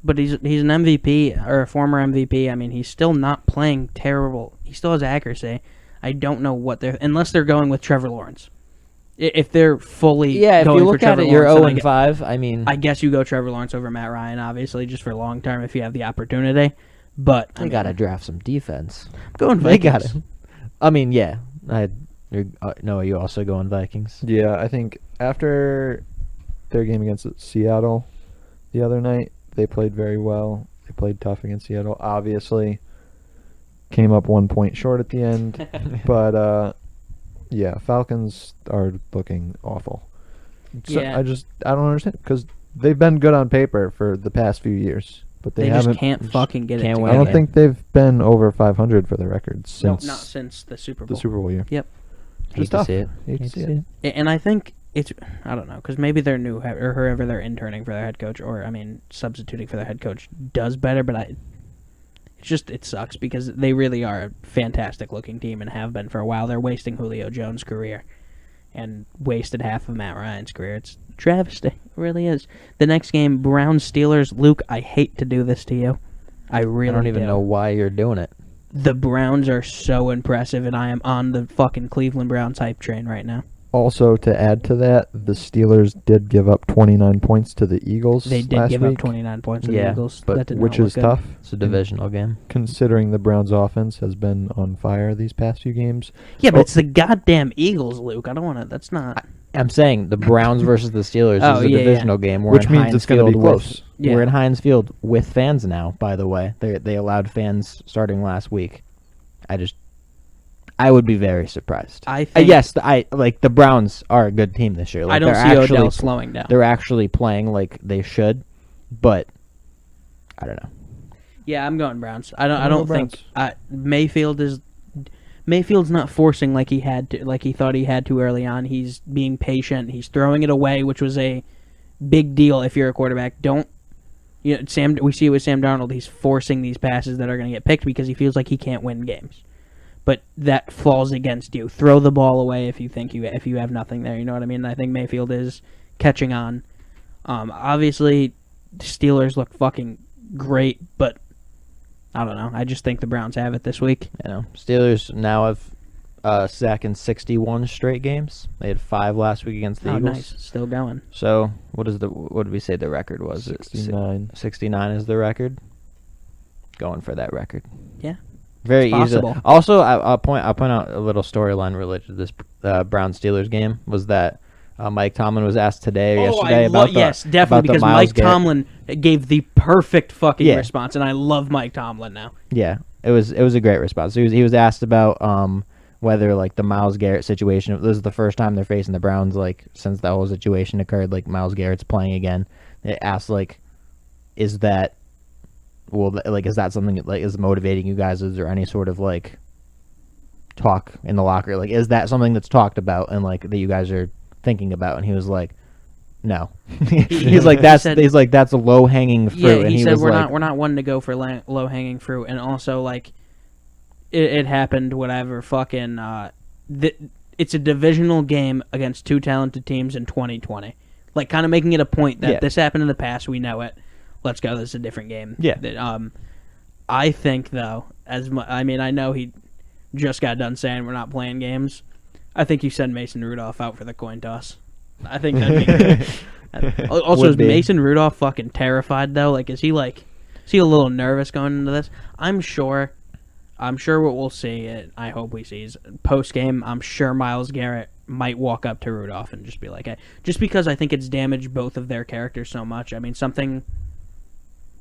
But he's an MVP or a former MVP. I mean, he's still not playing terrible. He still has accuracy. I don't know what unless they're going with Trevor Lawrence. If they're fully Yeah, if going you for look Trevor at it, you're Lawrence, 0-5. I mean, I guess you go Trevor Lawrence over Matt Ryan, obviously, just for long term if you have the opportunity. But they gotta draft some defense. I'm going They Vikings. got it. I mean, yeah. Noah, you also going Vikings? Yeah, I think after their game against Seattle the other night, they played very well. They played tough against Seattle. Obviously, came up 1 point short at the end. But, yeah, Falcons are looking awful. So Yeah. I don't understand. Because they've been good on paper for the past few years. But they just haven't. can't fucking get can't it win I together. don't think they've been over 500 for the record No, since not since the Super the Bowl. Super Bowl year. Yep. Hate It's to tough. see it. Hate to see it. And I think it's, I don't know, because maybe their new, or whoever they're interning for their head coach, or, I mean, substituting for their head coach does better, but it sucks because they really are a fantastic looking team and have been for a while. They're wasting Julio Jones' career and wasted half of Matt Ryan's career. It's a travesty. It really is. The next game, Browns-Steelers. Luke, I hate to do this to you. I really I don't even do. know why you're doing it. The Browns are so impressive, and I am on the fucking Cleveland Browns hype train right now. Also, to add to that, the Steelers did give up 29 points to the Eagles They did last give week, up 29 points to the Yeah, Eagles, but that did which not is look good. tough It's a divisional game. considering the Browns' offense has been on fire these past few games. Yeah, but Oh. it's the goddamn Eagles, Luke. I don't want to. That's not. I'm saying the Browns versus the Steelers Oh, is a yeah, divisional game. We're Which in means Heinz it's gonna be Field close. Yeah. We're in Heinz Field with fans now. By the way, they allowed fans starting last week. I would be very surprised. I think. Yes, the Browns are a good team this year. Like, I don't they're see actually, Odell slowing down. They're actually playing like they should, but I don't know. Yeah, I'm going Browns. I I'm don't going think Mayfield's not forcing like he thought he had to early on. He's being patient. He's throwing it away, which was a big deal if you're a quarterback. We see it with Sam Darnold. He's forcing these passes that are going to get picked because he feels like he can't win games. But that falls against you. Throw the ball away if you think if you have nothing there. You know what I mean? I think Mayfield is catching on. Obviously, the Steelers look fucking great, but I don't know. I just think the Browns have it this week. Steelers now have Zach in 61 straight games. They had 5 last week against the Eagles. Nice, still going. So what did we say the record was? 69. 69 is the record. Going for that record. Yeah. Very It's easy. possible. Also, I'll point out a little storyline related to this Browns Steelers game was that Mike Tomlin was asked today or yesterday about yes, about definitely, the because Myles Mike Garrett. Tomlin gave the perfect fucking Yeah. response, and I love Mike Tomlin now. Yeah, it was a great response. He was asked about whether like the Myles Garrett situation. This is the first time they're facing the Browns like since that whole situation occurred. Like Myles Garrett's playing again. They asked like, is that something that like is motivating you guys? Is there any sort of like talk in the locker? Like, is that something that's talked about and like that you guys are thinking about? And he was like, no. He's like that's a low hanging fruit. Yeah, and he he said was like, we're not one to go for low hanging fruit, and also like it happened. Whatever, fucking. It's a divisional game against two talented teams in 2020. Like, kind of making it a point that this happened in the past. We know it. Let's go. This is a different game. Yeah. I think though, I know he just got done saying we're not playing games. I think you send Mason Rudolph out for the coin toss. I think that'd be good. Also, is Mason Rudolph fucking terrified though? Like, is he a little nervous going into this? I'm sure what we'll see. I hope we see is post game. I'm sure Myles Garrett might walk up to Rudolph and just be like, hey, just because I think it's damaged both of their characters so much. I mean,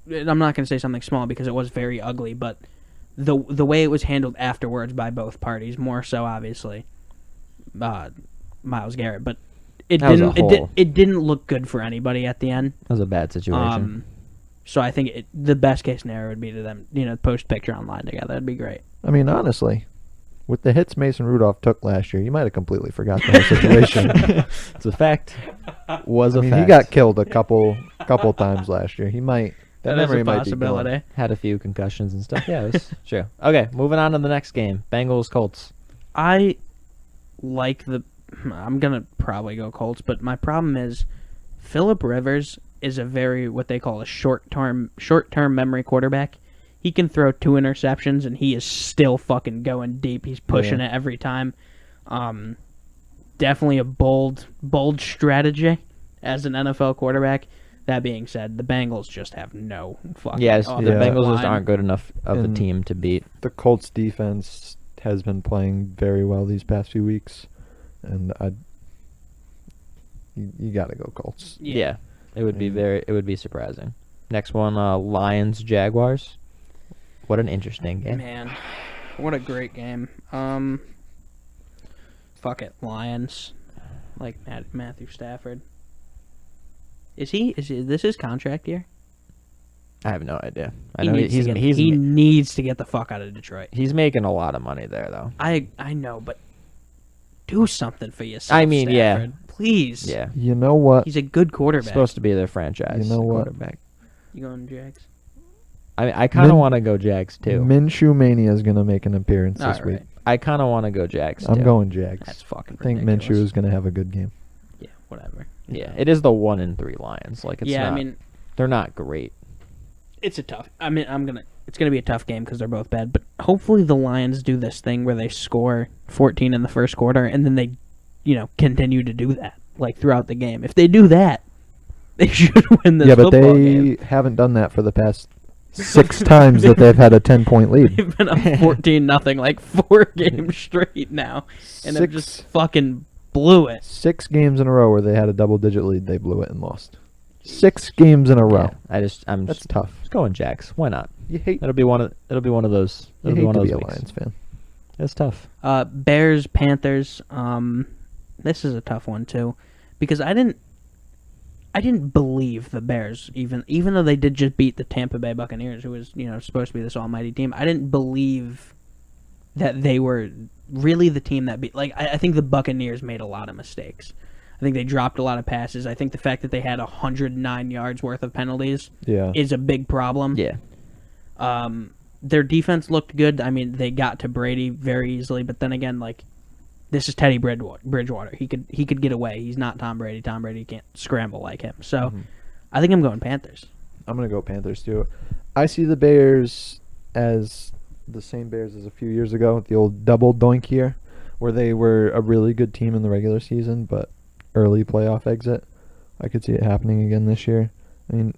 I'm not going to say something small because it was very ugly, but the way it was handled afterwards by both parties, more so obviously Myles Garrett, but it didn't look good for anybody at the end. That was a bad situation. So I think the best case scenario would be to them, post picture online together. That'd be great. I mean, honestly, with the hits Mason Rudolph took last year, you might have completely forgot the whole situation. It's a fact. Fact. He got killed a couple times last year. He might. That is a possibility. Had a few concussions and stuff. Yeah, it was true. Okay, moving on to the next game. Bengals Colts. I like I'm gonna probably go Colts, but my problem is Phillip Rivers is a very what they call a short term memory quarterback. He can throw 2 interceptions and he is still fucking going deep. He's pushing it every time. Definitely a bold strategy as an NFL quarterback. That being said, the Bengals just have no fucking. Yes, the Bengals just line. aren't good enough of a team to beat. The Colts defense has been playing very well these past few weeks, and you got to go Colts. Yeah, it would be surprising. Next one, Lions Jaguars. What an interesting game. Man, what a great game. Fuck it, Lions. Like Matthew Stafford. Is this his contract year? I have no idea. He needs to get the fuck out of Detroit. He's making a lot of money there, though. I know, but do something for yourself. I mean, Stafford. yeah. Please. Yeah. You know what? He's a good quarterback. He's supposed to be their franchise. You know what? Quarterback. You going Jags? I kind of want to go Jags too. Minshew Mania is going to make an appearance this week. I kind of want to go Jags too. I'm going Jags. That's fucking I think ridiculous. Minshew is going to have a good game. Yeah, whatever. Yeah, it is the 1-3 Lions. Like, it's not, I mean, they're not great. it's a tough. I mean, I'm gonna. it's going to be a tough game because they're both bad. But hopefully the Lions do this thing where they score 14 in the first quarter and then they, continue to do that like throughout the game. If they do that, they should win this football game. Yeah, but they haven't done that for the past 6 times that they've had a 10-point lead. They've been up 14-0 like 4 games straight now, and they've just fucking blew it. 6 games in a row where they had a double-digit lead, they blew it and lost. 6 games in a row. Yeah, I'm That's just tough. Just going Jacks. Why not? You hate. It'll be one of those. You It'll hate be one to of be those a weeks. Lions fan. It's tough. Bears, Panthers. This is a tough one too, because I didn't believe the Bears, even though they did just beat the Tampa Bay Buccaneers, who was supposed to be this almighty team. I didn't believe that they were really the team that beat. Like I think the Buccaneers made a lot of mistakes. I think they dropped a lot of passes. I think the fact that they had 109 yards worth of penalties is a big problem. Yeah. Their defense looked good. I mean, they got to Brady very easily, but then again, like, this is Teddy Bridgewater. He could get away. He's not Tom Brady. Tom Brady can't scramble like him. So, I think I'm going Panthers. I'm going to go Panthers, too. I see the Bears as the same Bears as a few years ago, the old double doink year, where they were a really good team in the regular season, but early playoff exit. I could see it happening again this year. I mean,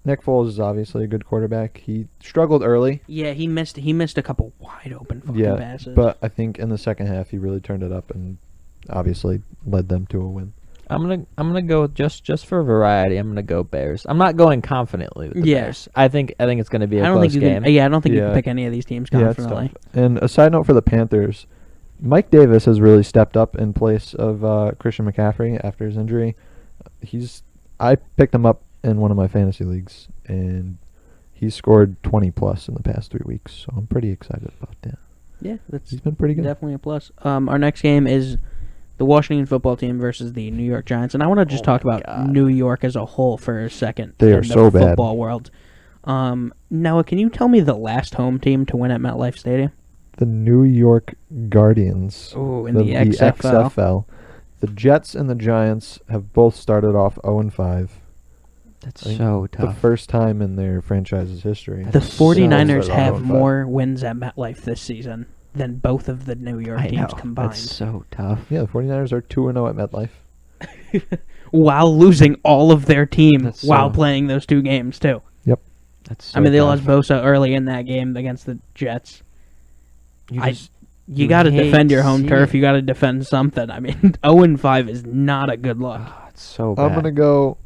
Nick Foles is obviously a good quarterback. He struggled early. Yeah, he missed a couple wide open fucking passes. But I think in the second half he really turned it up and obviously led them to a win. I'm gonna go just for variety. I'm gonna go Bears. I'm not going confidently with the Bears. I think it's gonna be a close game. I don't think you can pick any of these teams confidently. It's tough. And a side note for the Panthers, Mike Davis has really stepped up in place of Christian McCaffrey after his injury. I picked him up in one of my fantasy leagues, and he's scored 20 plus in the past 3 weeks. So I'm pretty excited about that. Yeah, he's been pretty good. Definitely a plus. Our next game is the Washington football team versus the New York Giants, and I want to just talk about New York as a whole for a second. They are so bad. Football world. Noah, can you tell me the last home team to win at MetLife Stadium? The New York Guardians. Oh, in the XFL. The Jets and the Giants have both started off 0-5. That's so tough. The first time in their franchise's history. The 49ers have more wins at MetLife this season than both of the New York teams combined. That's so tough. Yeah, the 49ers are 2-0 at MetLife. While losing all of their team while playing those 2 games, too. Yep. That's so they tough. lost Bosa early in that game against the Jets. You got to hate defend your home to see turf. it. You got to defend something. I mean, 0-5 is not a good look. Oh, it's so bad. I'm going to go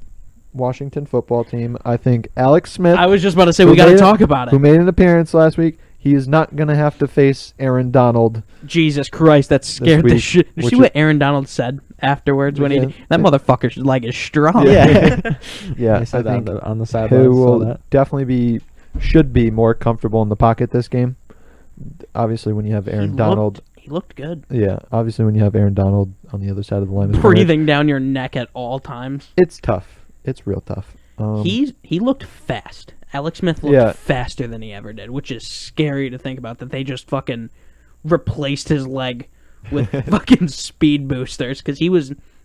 Washington football team. I think Alex Smith. I was just about to say we got to talk about it. Who made an appearance last week. He is not going to have to face Aaron Donald. Jesus Christ, that scared the shit. Did you see what Aaron Donald said afterwards when that motherfucker's leg is strong? Yeah. Yeah, I said that on the he sideline. will definitely should be more comfortable in the pocket this game. Obviously, when you have Aaron Donald. He looked good. Yeah, obviously when you have Aaron Donald on the other side of the line. Breathing down your neck at all times. It's tough. It's real tough. He looked fast. Alex Smith looked faster than he ever did, which is scary to think about, that they just fucking replaced his leg with fucking speed boosters, because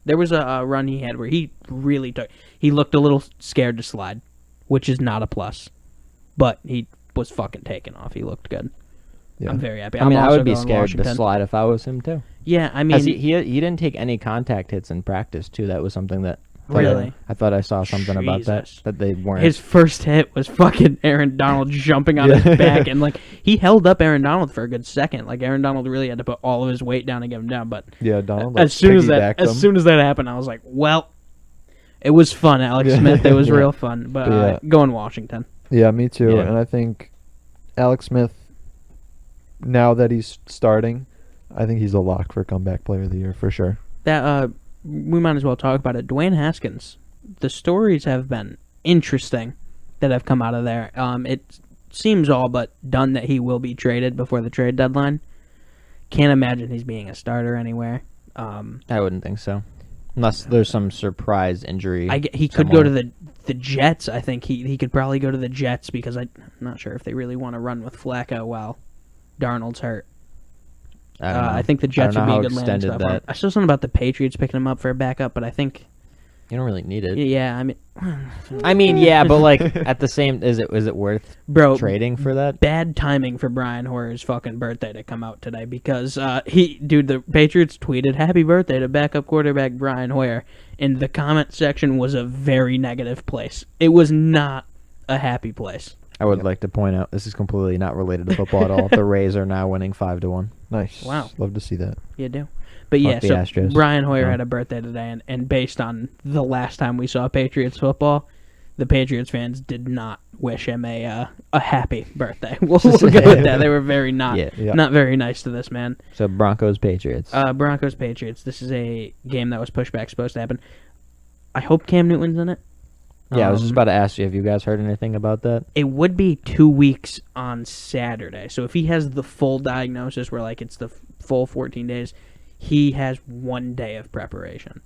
there was a run he had where he looked a little scared to slide, which is not a plus, but he was fucking taking off. He looked good. Yeah. I'm very happy. I would be scared to slide if I was him too. Yeah, I mean, he didn't take any contact hits in practice too. That was something that really I thought I saw something about that they weren't. His first hit was fucking Aaron Donald jumping on his back, and like he held up Aaron Donald for a good second. Like Aaron Donald really had to put all of his weight down to get him down. But yeah, Donald. As soon as that happened, I was like, well, it was fun, Alex Smith. It was real fun. But going Washington. Yeah, me too. Yeah. And I think Alex Smith, now that he's starting, I think he's a lock for comeback player of the year for sure. That we might as well talk about it. Dwayne Haskins. The stories have been interesting that have come out of there. It seems all but done that he will be traded before the trade deadline. Can't imagine he's being a starter anywhere. I wouldn't think so, unless there's some surprise injury. He could go to the Jets. I think he could probably go to the Jets, because I'm not sure if they really want to run with Flacco while Darnold's hurt. I think the Jets would be a good landing spot. I saw something about the Patriots picking him up for a backup, but I think You don't really need it. Yeah, I mean, yeah, but like at the same, is it worth bro, trading for that? bad timing for Brian Hoyer's fucking birthday to come out today because the Patriots tweeted happy birthday to backup quarterback Brian Hoyer, and the comment section was a very negative place. It was not a happy place. I would like to point out this is completely not related to football at all. The Rays are now winning 5-1. Nice. Wow. Love to see that. You do. But Fuck the so Astros. Brian Hoyer Oh. had a birthday today, and based on the last time we saw Patriots football, the Patriots fans did not wish him a happy birthday. We'll go with that. They were very not very nice to this man. So Broncos Patriots. Broncos Patriots. This is a game that was pushed back, supposed to happen. I hope Cam Newton's in it. Yeah, I was just about to ask you, have you guys heard anything about that? It would be 2 weeks on Saturday. So if he has the full diagnosis where like it's the full 14 days, he has 1 day of preparation.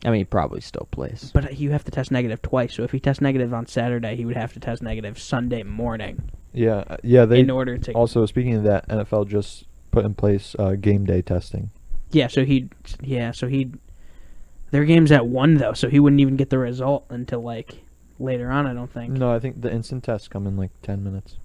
I mean, he probably still plays. But you have to test negative twice. So if he tests negative on Saturday, he would have to test negative Sunday morning. Yeah. They in order to also, speaking of that, NFL just put in place game day testing. Yeah, so their game's at 1 though, so he wouldn't even get the result until like later on, I don't think. No, I think the instant tests come in like 10 minutes.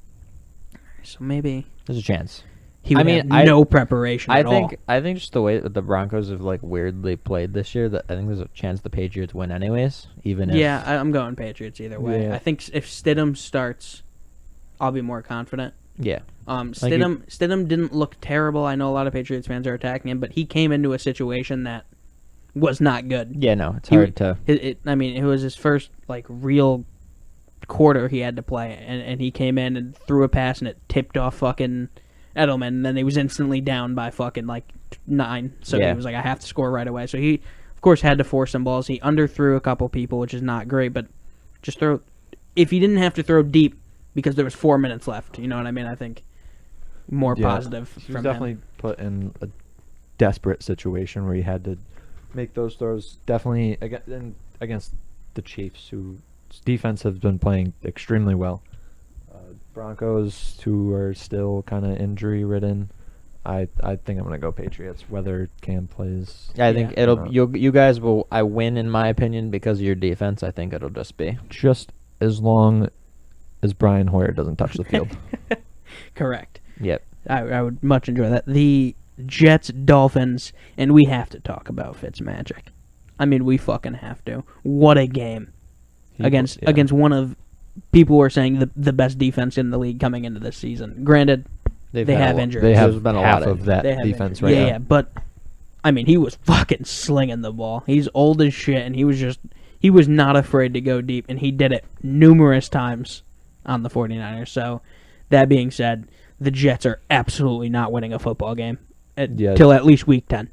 So maybe There's a chance. he would have no preparation at all. I think just the way that the Broncos have like weirdly played this year, that I think there's a chance the Patriots win anyways, even if Yeah, I'm going Patriots either way. Yeah. I think if Stidham starts, I'll be more confident. yeah. Stidham didn't look terrible. I know a lot of Patriots fans are attacking him, but he came into a situation that was not good. Yeah, no, it's hard to. It was his first like real quarter he had to play, and he came in and threw a pass and it tipped off fucking Edelman, and then he was instantly down by fucking like 9. So Yeah. he was like, I have to score right away. So he, of course, had to force some balls. He underthrew a couple people, which is not great, but just throw. If he didn't have to throw deep because there was 4 minutes left, you know what I mean? I think more positive He from was definitely him. put in a desperate situation where he had to make those throws. Definitely against the Chiefs, whose defense has been playing extremely well. Broncos, who are still kind of injury ridden. I think I'm gonna go Patriots, whether Cam plays. I think or it'll not. you guys will. I win in my opinion because of your defense. I think it'll just be. Just as long as Brian Hoyer doesn't touch the field. Correct. Yep. I would much enjoy that. The Jets, Dolphins, and we have to talk about Fitzmagic. I mean, we fucking have to. What a game against one of people who are saying the best defense in the league coming into this season. Granted, they have injuries. They There's have been a half lot of that They have defense injuries. right now. Yeah, but I mean, he was fucking slinging the ball. He's old as shit, and he was not afraid to go deep, and he did it numerous times on the 49ers. So, that being said, the Jets are absolutely not winning a football game till at least week 10.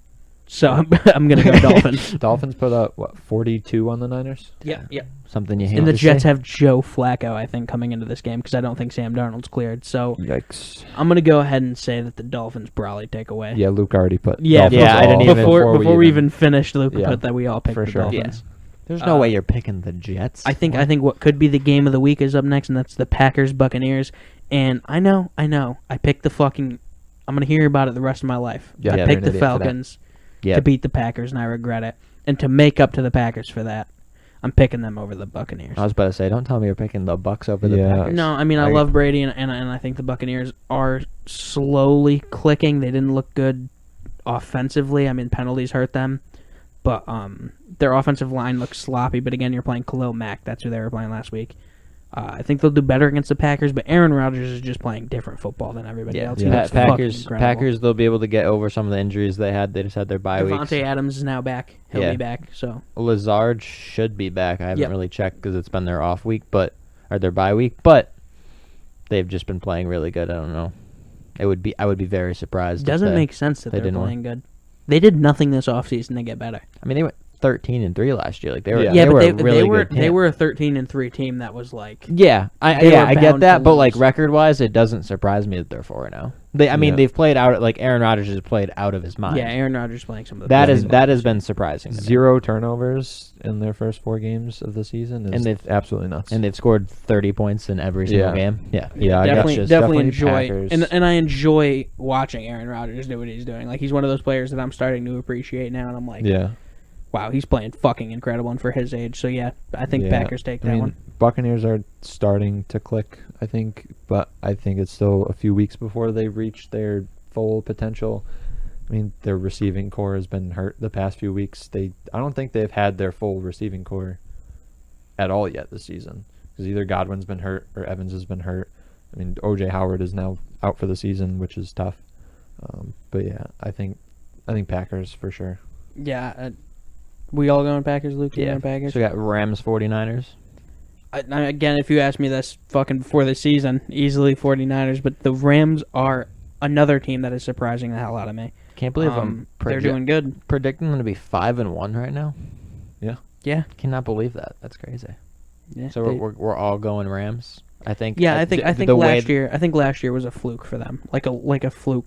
So I'm going to go Dolphins. Dolphins put up 42 on the Niners. Yeah. Something you hate And the to Jets see. have Joe Flacco, I think, coming into this game because I don't think Sam Darnold's cleared. So Yikes. I'm going to go ahead and say that the Dolphins probably take away. Yeah, Luke already put. Yeah, Dolphins I didn't even- before we even finished, Luke Yeah, put that we all picked for the sure. Dolphins. There's no way you're picking the Jets. I think what could be the game of the week is up next, and that's the Packers Buccaneers. And I know, I picked the fucking. I'm gonna hear about it the rest of my life. Yeah, I you're picked an the idiot for that. Falcons Yep. to beat the Packers, and I regret it. And to make up to the Packers for that, I'm picking them over the Buccaneers. I was about to say, don't tell me you're picking the Bucks over the Yeah. Packers. No, I mean I love Brady, and I think the Buccaneers are slowly clicking. They didn't look good offensively. I mean penalties hurt them, but their offensive line looks sloppy. But again, you're playing Khalil Mack. That's who they were playing last week. I think they'll do better against the Packers, but Aaron Rodgers is just playing different football than everybody else. He looks fucking incredible. Packers, they'll be able to get over some of the injuries they had. They just had their bye weeks. Devontae Adams is now back. He'll be back. So Lazard should be back. I haven't really checked because it's been their off week, or their bye week. But they've just been playing really good. I don't know. I would be very surprised. Doesn't make sense that they're didn't playing good. They did nothing this offseason to get better. I mean, they went 13-3 last year. Like they were, Yeah. they were but a really good team. they were a 13-3 team that was like I get bound that, to but like lose. record wise, it doesn't surprise me that they're 4-0. They've played out. Like Aaron Rodgers has played out of his mind. yeah. Aaron Rodgers playing some of the that best is football. that has been surprising. To me. 0 turnovers in their first 4 games of the season. Is And they've- absolutely nuts. And they've scored 30 points in every single game. Yeah, Yeah, I guess definitely just definitely definitely enjoy Packers. and I enjoy watching Aaron Rodgers do what he's doing. Like he's one of those players that I'm starting to appreciate now, and I'm like, yeah. wow, he's playing fucking incredible and for his age. So yeah, I think Packers take that one. Buccaneers are starting to click, I think, but I think it's still a few weeks before they reach their full potential. I mean, their receiving core has been hurt the past few weeks. I don't think they've had their full receiving core at all yet this season, because either Godwin's been hurt or Evans has been hurt. I mean, O.J. Howard is now out for the season, which is tough. But yeah, I think Packers for sure. Yeah, we all going Packers, Luke? You going Packers? So we got Rams 49ers. Again, if you asked me this fucking before the season, easily 49ers, but the Rams are another team that is surprising the hell out of me. Can't believe they're doing good. Predicting them to be 5-1 right now. Yeah. Cannot believe that. That's crazy. Yeah. So we're all going Rams. I think. Yeah, I think last year. I think last year was a fluke for them, like a fluke,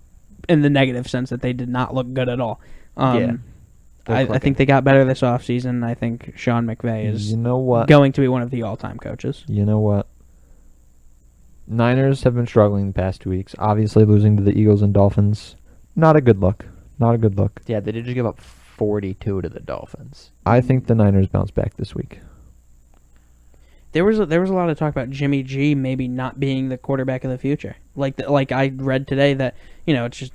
in the negative sense that they did not look good at all. I think they got better this offseason. I think Sean McVay is going to be one of the all-time coaches. You know what? Niners have been struggling the past 2 weeks. Obviously, losing to the Eagles and Dolphins, not a good look. Not a good look. Yeah, they did just give up 42 to the Dolphins. I think the Niners bounce back this week. There was a lot of talk about Jimmy G maybe not being the quarterback of the future. Like I read today that it's just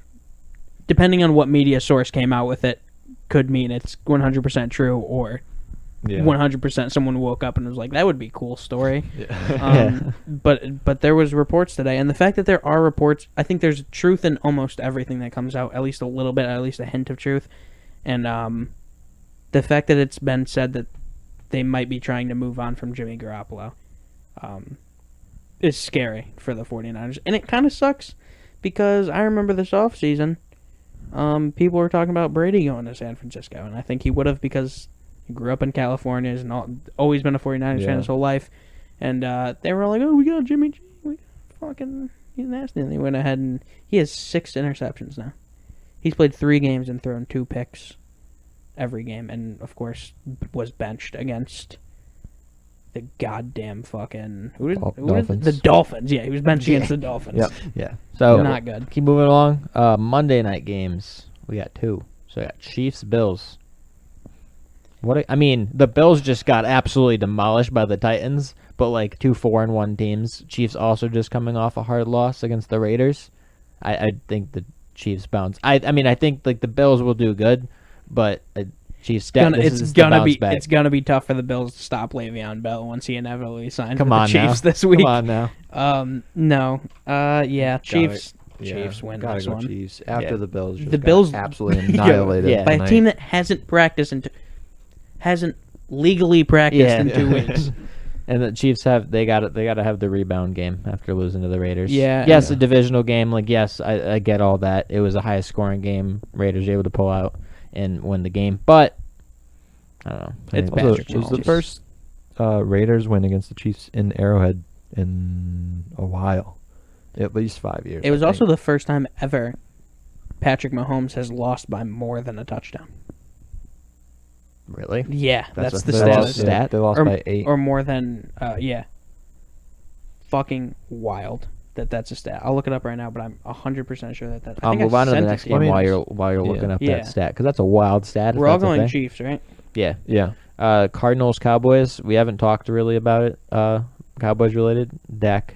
depending on what media source came out with it, could mean it's 100% true or 100% someone woke up and was like, that would be a cool story. But there was reports today, and the fact that there are reports, I think there's truth in almost everything that comes out, at least a little bit, at least a hint of truth. And the fact that it's been said that they might be trying to move on from Jimmy Garoppolo is scary for the 49ers. And it kind of sucks because I remember this offseason, people were talking about Brady going to San Francisco, and I think he would have because he grew up in California, has always been a 49ers fan his whole life, and they were like, oh, we got Jimmy G, he's nasty, and they went ahead and he has 6 interceptions now. He's played 3 games and thrown 2 picks every game, and of course was benched against the goddamn fucking Dolphins. The Dolphins. Yeah, he was benched against the Dolphins. Yep. Yeah. So not good. Keep moving along. Monday night games. We got 2. So we got Chiefs, Bills. The Bills just got absolutely demolished by the Titans, but like 2 4-1 teams. Chiefs also just coming off a hard loss against the Raiders. I think the Chiefs bounce. I think like the Bills will do good, but Chiefs. It's gonna be tough for the Bills to stop Le'Veon Bell once he inevitably signs with the Chiefs this week. Come on now. No. Chiefs. Chiefs win gotta this go one. Chiefs. After the Bills. The Bills absolutely annihilated by a team that hasn't practiced hasn't legally practiced in 2 weeks. And the Chiefs they got to have the rebound game after losing to the Raiders. Yeah. A divisional game. I get all that. It was the highest scoring game. Raiders were able to pull out and win the game, but I don't know. It's Patrick Mahomes. It was the first Raiders win against the Chiefs in Arrowhead in a while, at least 5 years. It was also the first time ever Patrick Mahomes has lost by more than a touchdown. Really? Yeah, that's the stat. They lost by 8. Or more than, fucking wild that's a stat. I'll look it up right now, but I'm 100% sure that. I'll move on to the next game while you're looking up that stat, because that's a wild stat. We're all going Chiefs, right? Yeah. Yeah. Cardinals, Cowboys, we haven't talked really about it. Cowboys related. Dak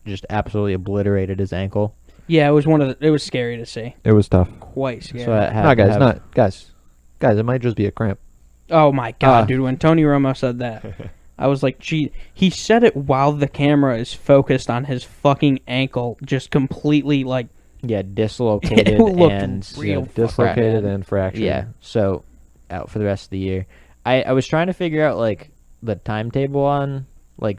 just absolutely obliterated his ankle. Yeah, it was scary to see. It was tough. Quite scary. So guys, it might just be a cramp. Oh my god, dude! When Tony Romo said that, I was like, "Gee!" He said it while the camera is focused on his fucking ankle, just completely like. Yeah, dislocated it looked and real dislocated and fractured. Yeah, so out for the rest of the year. I was trying to figure out like the timetable on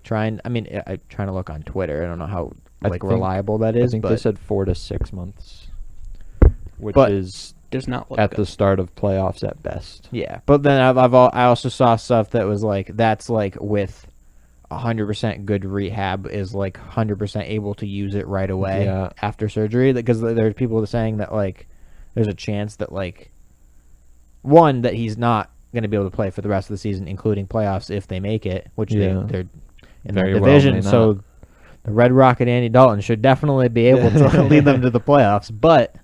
trying to look on Twitter. I don't know how reliable that is. I think they said 4 to 6 months, which does not look at good. The start of playoffs at best. Yeah, but then I also saw stuff that was that's with 100% good rehab is 100% able to use it right away after surgery, because there's people saying that there's a chance that one, that he's not going to be able to play for the rest of the season, including playoffs if they make it, which they're in their division. So the Red Rocket Andy Dalton should definitely be able to lead them to the playoffs, but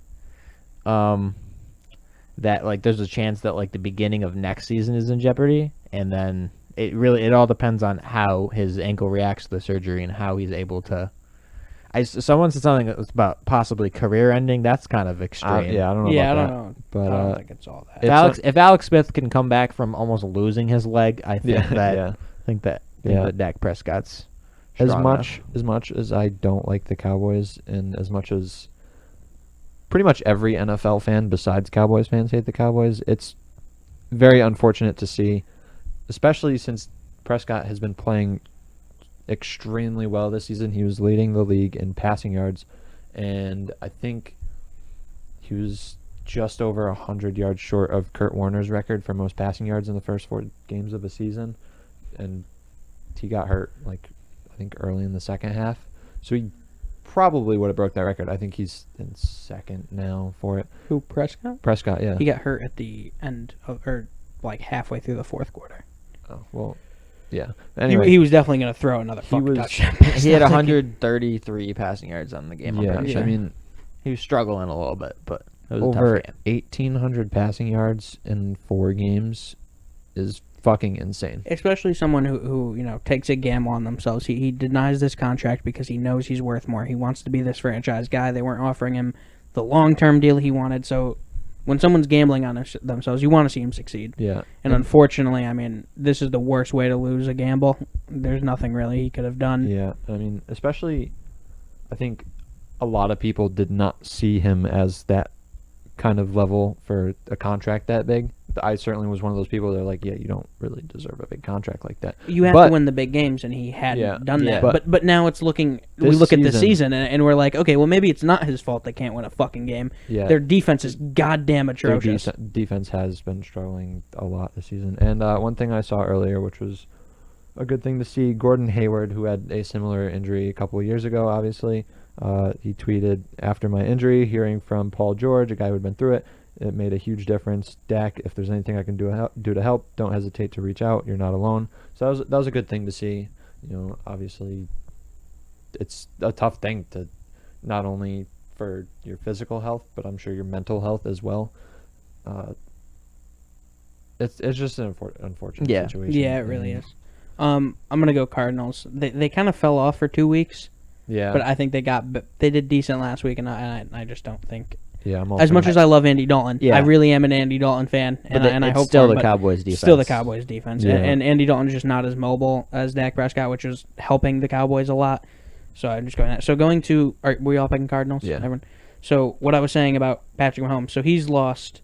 that like there's a chance that like the beginning of next season is in jeopardy, and then it all depends on how his ankle reacts to the surgery and how he's able to. Someone said something that was about possibly career ending. That's kind of extreme. I don't know. Yeah, about I that. don't know. But I don't think it's all that. If Alex Smith can come back from almost losing his leg, I think Yeah. that Dak Prescott's as strong much as I don't like the Cowboys, and as much as pretty much every NFL fan besides Cowboys fans hate the Cowboys, it's very unfortunate to see, especially since Prescott has been playing extremely well this season. He was leading the league in passing yards, and I think he was just over 100 yards short of Kurt Warner's record for most passing yards in the first 4 games of a season, and he got hurt like I think early in the second half, so he probably would have broke that record. I think he's in second now for it. Who, Prescott? Prescott, yeah. He got hurt at the end of, or like halfway through the fourth quarter. Oh, well, yeah. Anyway, He was definitely going to throw another fucking was- touchdown. He had 133 passing yards on the game. I'm yeah, pretty I sure. mean, He was struggling a little bit, but it was a over tough game. 1,800 passing yards in 4 games is fucking insane. Especially someone who takes a gamble on themselves. He denies this contract because he knows he's worth more. He wants to be this franchise guy. They weren't offering him the long-term deal he wanted. So when someone's gambling on themselves, you want to see him succeed. Yeah. And unfortunately, I mean, this is the worst way to lose a gamble. There's nothing really he could have done. Yeah, I mean, especially, I think a lot of people did not see him as that kind of level for a contract that big. I certainly was one of those people that are like, yeah, you don't really deserve a big contract like that. You have to win the big games, and he hadn't done that. Yeah. But now it's looking. We look at this season, and we're like, okay, well, maybe it's not his fault they can't win a fucking game. Yeah. Their defense is goddamn Their atrocious. defense has been struggling a lot this season. And one thing I saw earlier, which was a good thing to see, Gordon Hayward, who had a similar injury a couple of years ago, obviously, he tweeted, "After my injury, hearing from Paul George, a guy who had been through it, it made a huge difference. Dak, if there's anything I can do to help, don't hesitate to reach out. You're not alone." So that was a good thing to see. Obviously, it's a tough thing to, not only for your physical health, but I'm sure your mental health as well. It's just an unfortunate situation. Yeah, it really is. I'm gonna go Cardinals. They kind of fell off for 2 weeks. Yeah, But I think they did decent last week, and I just don't think. yeah. I'm also As much as I love Andy Dalton, Yeah. I really am an Andy Dalton fan, and I it's hope still for him, the but Cowboys defense. Still the Cowboys defense, Yeah. and Andy Dalton's just not as mobile as Dak Prescott, which is helping the Cowboys a lot. So I'm just going that. So going to, were we all picking Cardinals? Yeah. Everyone? So what I was saying about Patrick Mahomes, so he's lost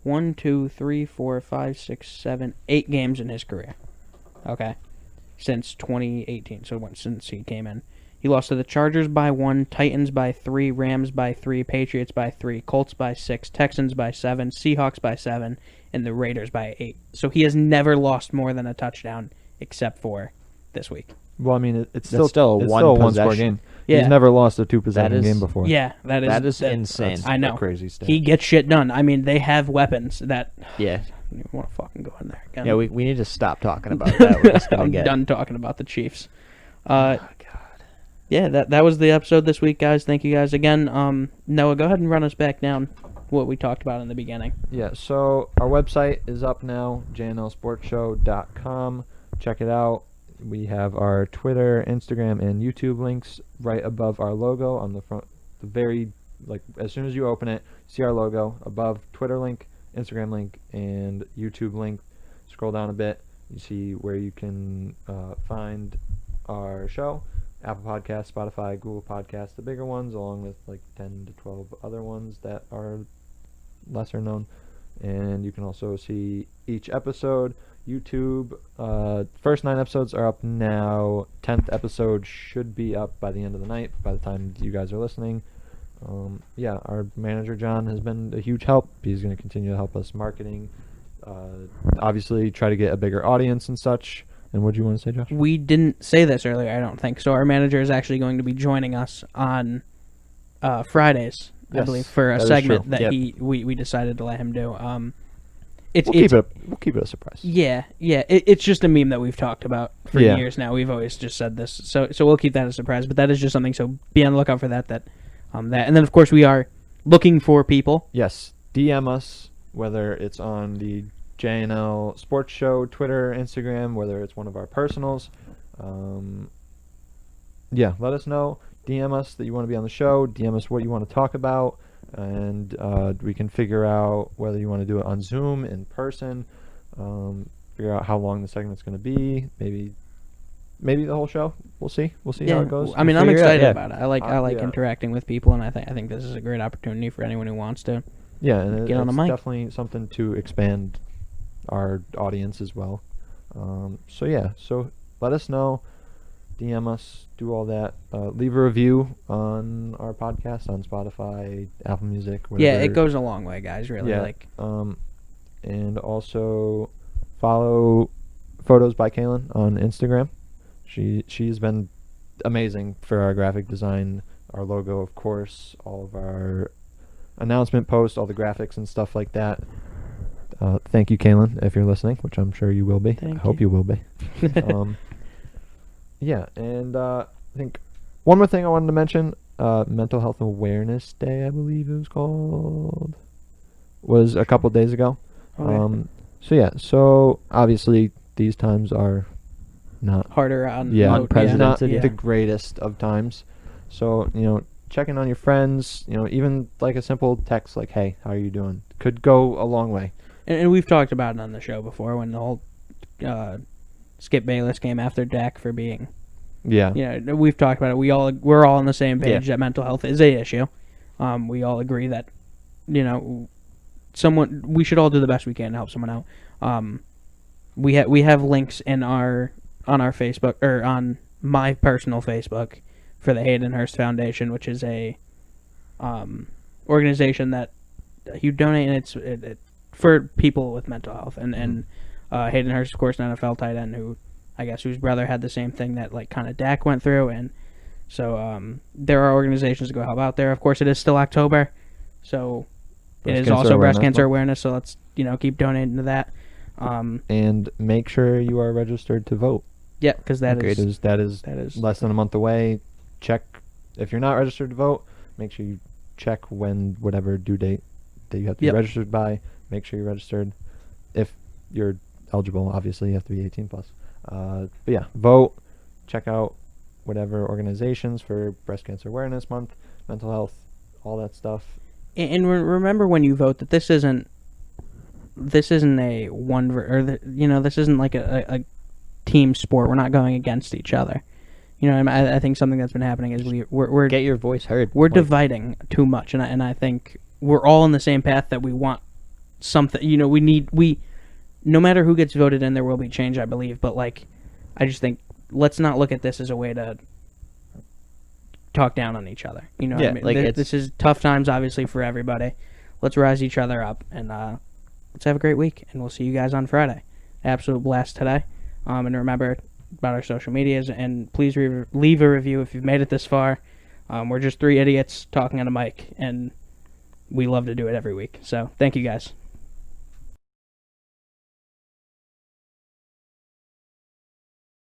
1, 2, 3, 4, 5, 6, 7, 8 games in his career. Okay, since 2018. So since he came in. He lost to the Chargers by 1, Titans by 3, Rams by 3, Patriots by 3, Colts by 6, Texans by 7, Seahawks by 7, and the Raiders by 8. So he has never lost more than a touchdown except for this week. Well, I mean, it's That's still a it's one still a one-score possession. game. Yeah. He's never lost a 2-possession That is- game before. Yeah, that is insane. I know. A crazy stat. He gets shit done. I mean, they have weapons that Yeah. you want to fucking go in there again. Yeah, we need to stop talking about that. We're just gonna I'm get done talking about the Chiefs. God. Yeah, that was the episode this week, guys. Thank you guys again. Noah, go ahead and run us back down what we talked about in the beginning. Yeah, so our website is up now, JNLSportsShow.com. Check it out. We have our Twitter, Instagram, and YouTube links right above our logo on the front. The very, as soon as you open it, see our logo above Twitter link, Instagram link, and YouTube link. Scroll down a bit. You see where you can find our show. Apple Podcasts, Spotify, Google Podcasts, the bigger ones, along with 10 to 12 other ones that are lesser known. And you can also see each episode. YouTube, first 9 episodes are up now. 10th episode should be up by the end of the night, by the time you guys are listening. Yeah, our manager, John, has been a huge help. He's going to continue to help us marketing. Obviously, try to get a bigger audience and such. And what do you want to say, Josh? We didn't say this earlier, I don't think. So our manager is actually going to be joining us on Fridays, I Yes, believe, for a that is segment true. that Yep. we decided to let him do. We'll keep it a surprise. Yeah. It's just a meme that we've talked about for Yeah. years now. We've always just said this, so we'll keep that as a surprise. But that is just something. So be on the lookout for that. And then of course we are looking for people. Yes, DM us. whether it's on the JNL Sports Show Twitter, Instagram, whether it's one of our personals. Yeah, let us know. DM us that you want to be on the show. DM us what you want to talk about, and we can figure out whether you want to do it on Zoom, in person. Figure out how long the segment's going to be. Maybe the whole show. We'll see. We'll see how it goes. I mean, I'm Figure it out, excited yeah. about it. I like interacting with people, and I think this is a great opportunity for anyone who wants to. Yeah, and Get on it's the mic. definitely something to expand our audience as well. So let us know. DM us, do all that. Leave a review on our podcast on Spotify, Apple Music, whatever. Yeah, it goes a long way, guys. Really, Yeah. like. And also follow Photos by Kaylin on Instagram. She's been amazing for our graphic design, our logo, of course, all of our announcement posts, all the graphics and stuff like that. Thank you, Kaylin, if you're listening, which I'm sure you will be. Thank I hope you. you will be. Yeah, and I think one more thing I wanted to mention, Mental Health Awareness Day, I believe it was called, was a couple days ago. Okay. So obviously these times are not Harder on not unprecedented, the greatest of times. So, checking on your friends, even like a simple text like, "Hey, how are you doing?" could go a long way. And we've talked about it on the show before when the whole Skip Bayless came after Dak for being. Yeah. We've talked about it. We're all on the same page Yeah. that mental health is a issue. We all agree that we should all do the best we can to help someone out. We have links on our Facebook, or on my personal Facebook, for the Hayden Hurst Foundation, which is a organization that you donate, and it's for people with mental health. And Hayden Hurst, of course, an NFL tight end whose brother had the same thing that kind of Dak went through, and so there are organizations to go help out there. Of course, it is still October, so it is also Breast Cancer Awareness. So let's keep donating to that. And make sure you are registered to vote. Yeah, because that is that is less than a month away. Check if you're not registered to vote. Make sure you check whatever due date that you have to be registered by. Make sure you're registered. If you're eligible, obviously you have to be 18 plus. But yeah, vote. Check out whatever organizations for Breast Cancer Awareness Month, mental health, all that stuff. And remember when you vote that this isn't a this isn't like a team sport. We're not going against each other. I think something that's been happening is we're Get your voice heard. We're dividing too much, and I think we're all on the same path that we want something. We no matter who gets voted in, there will be change, I believe. But I just think let's not look at this as a way to talk down on each other. What I mean? This is tough times, obviously, for everybody. Let's rise each other up, and let's have a great week. And we'll see you guys on Friday. Absolute blast today. And remember about our social medias, and please leave a review if you've made it this far. We're just three idiots talking on a mic, and we love to do it every week. So thank you guys.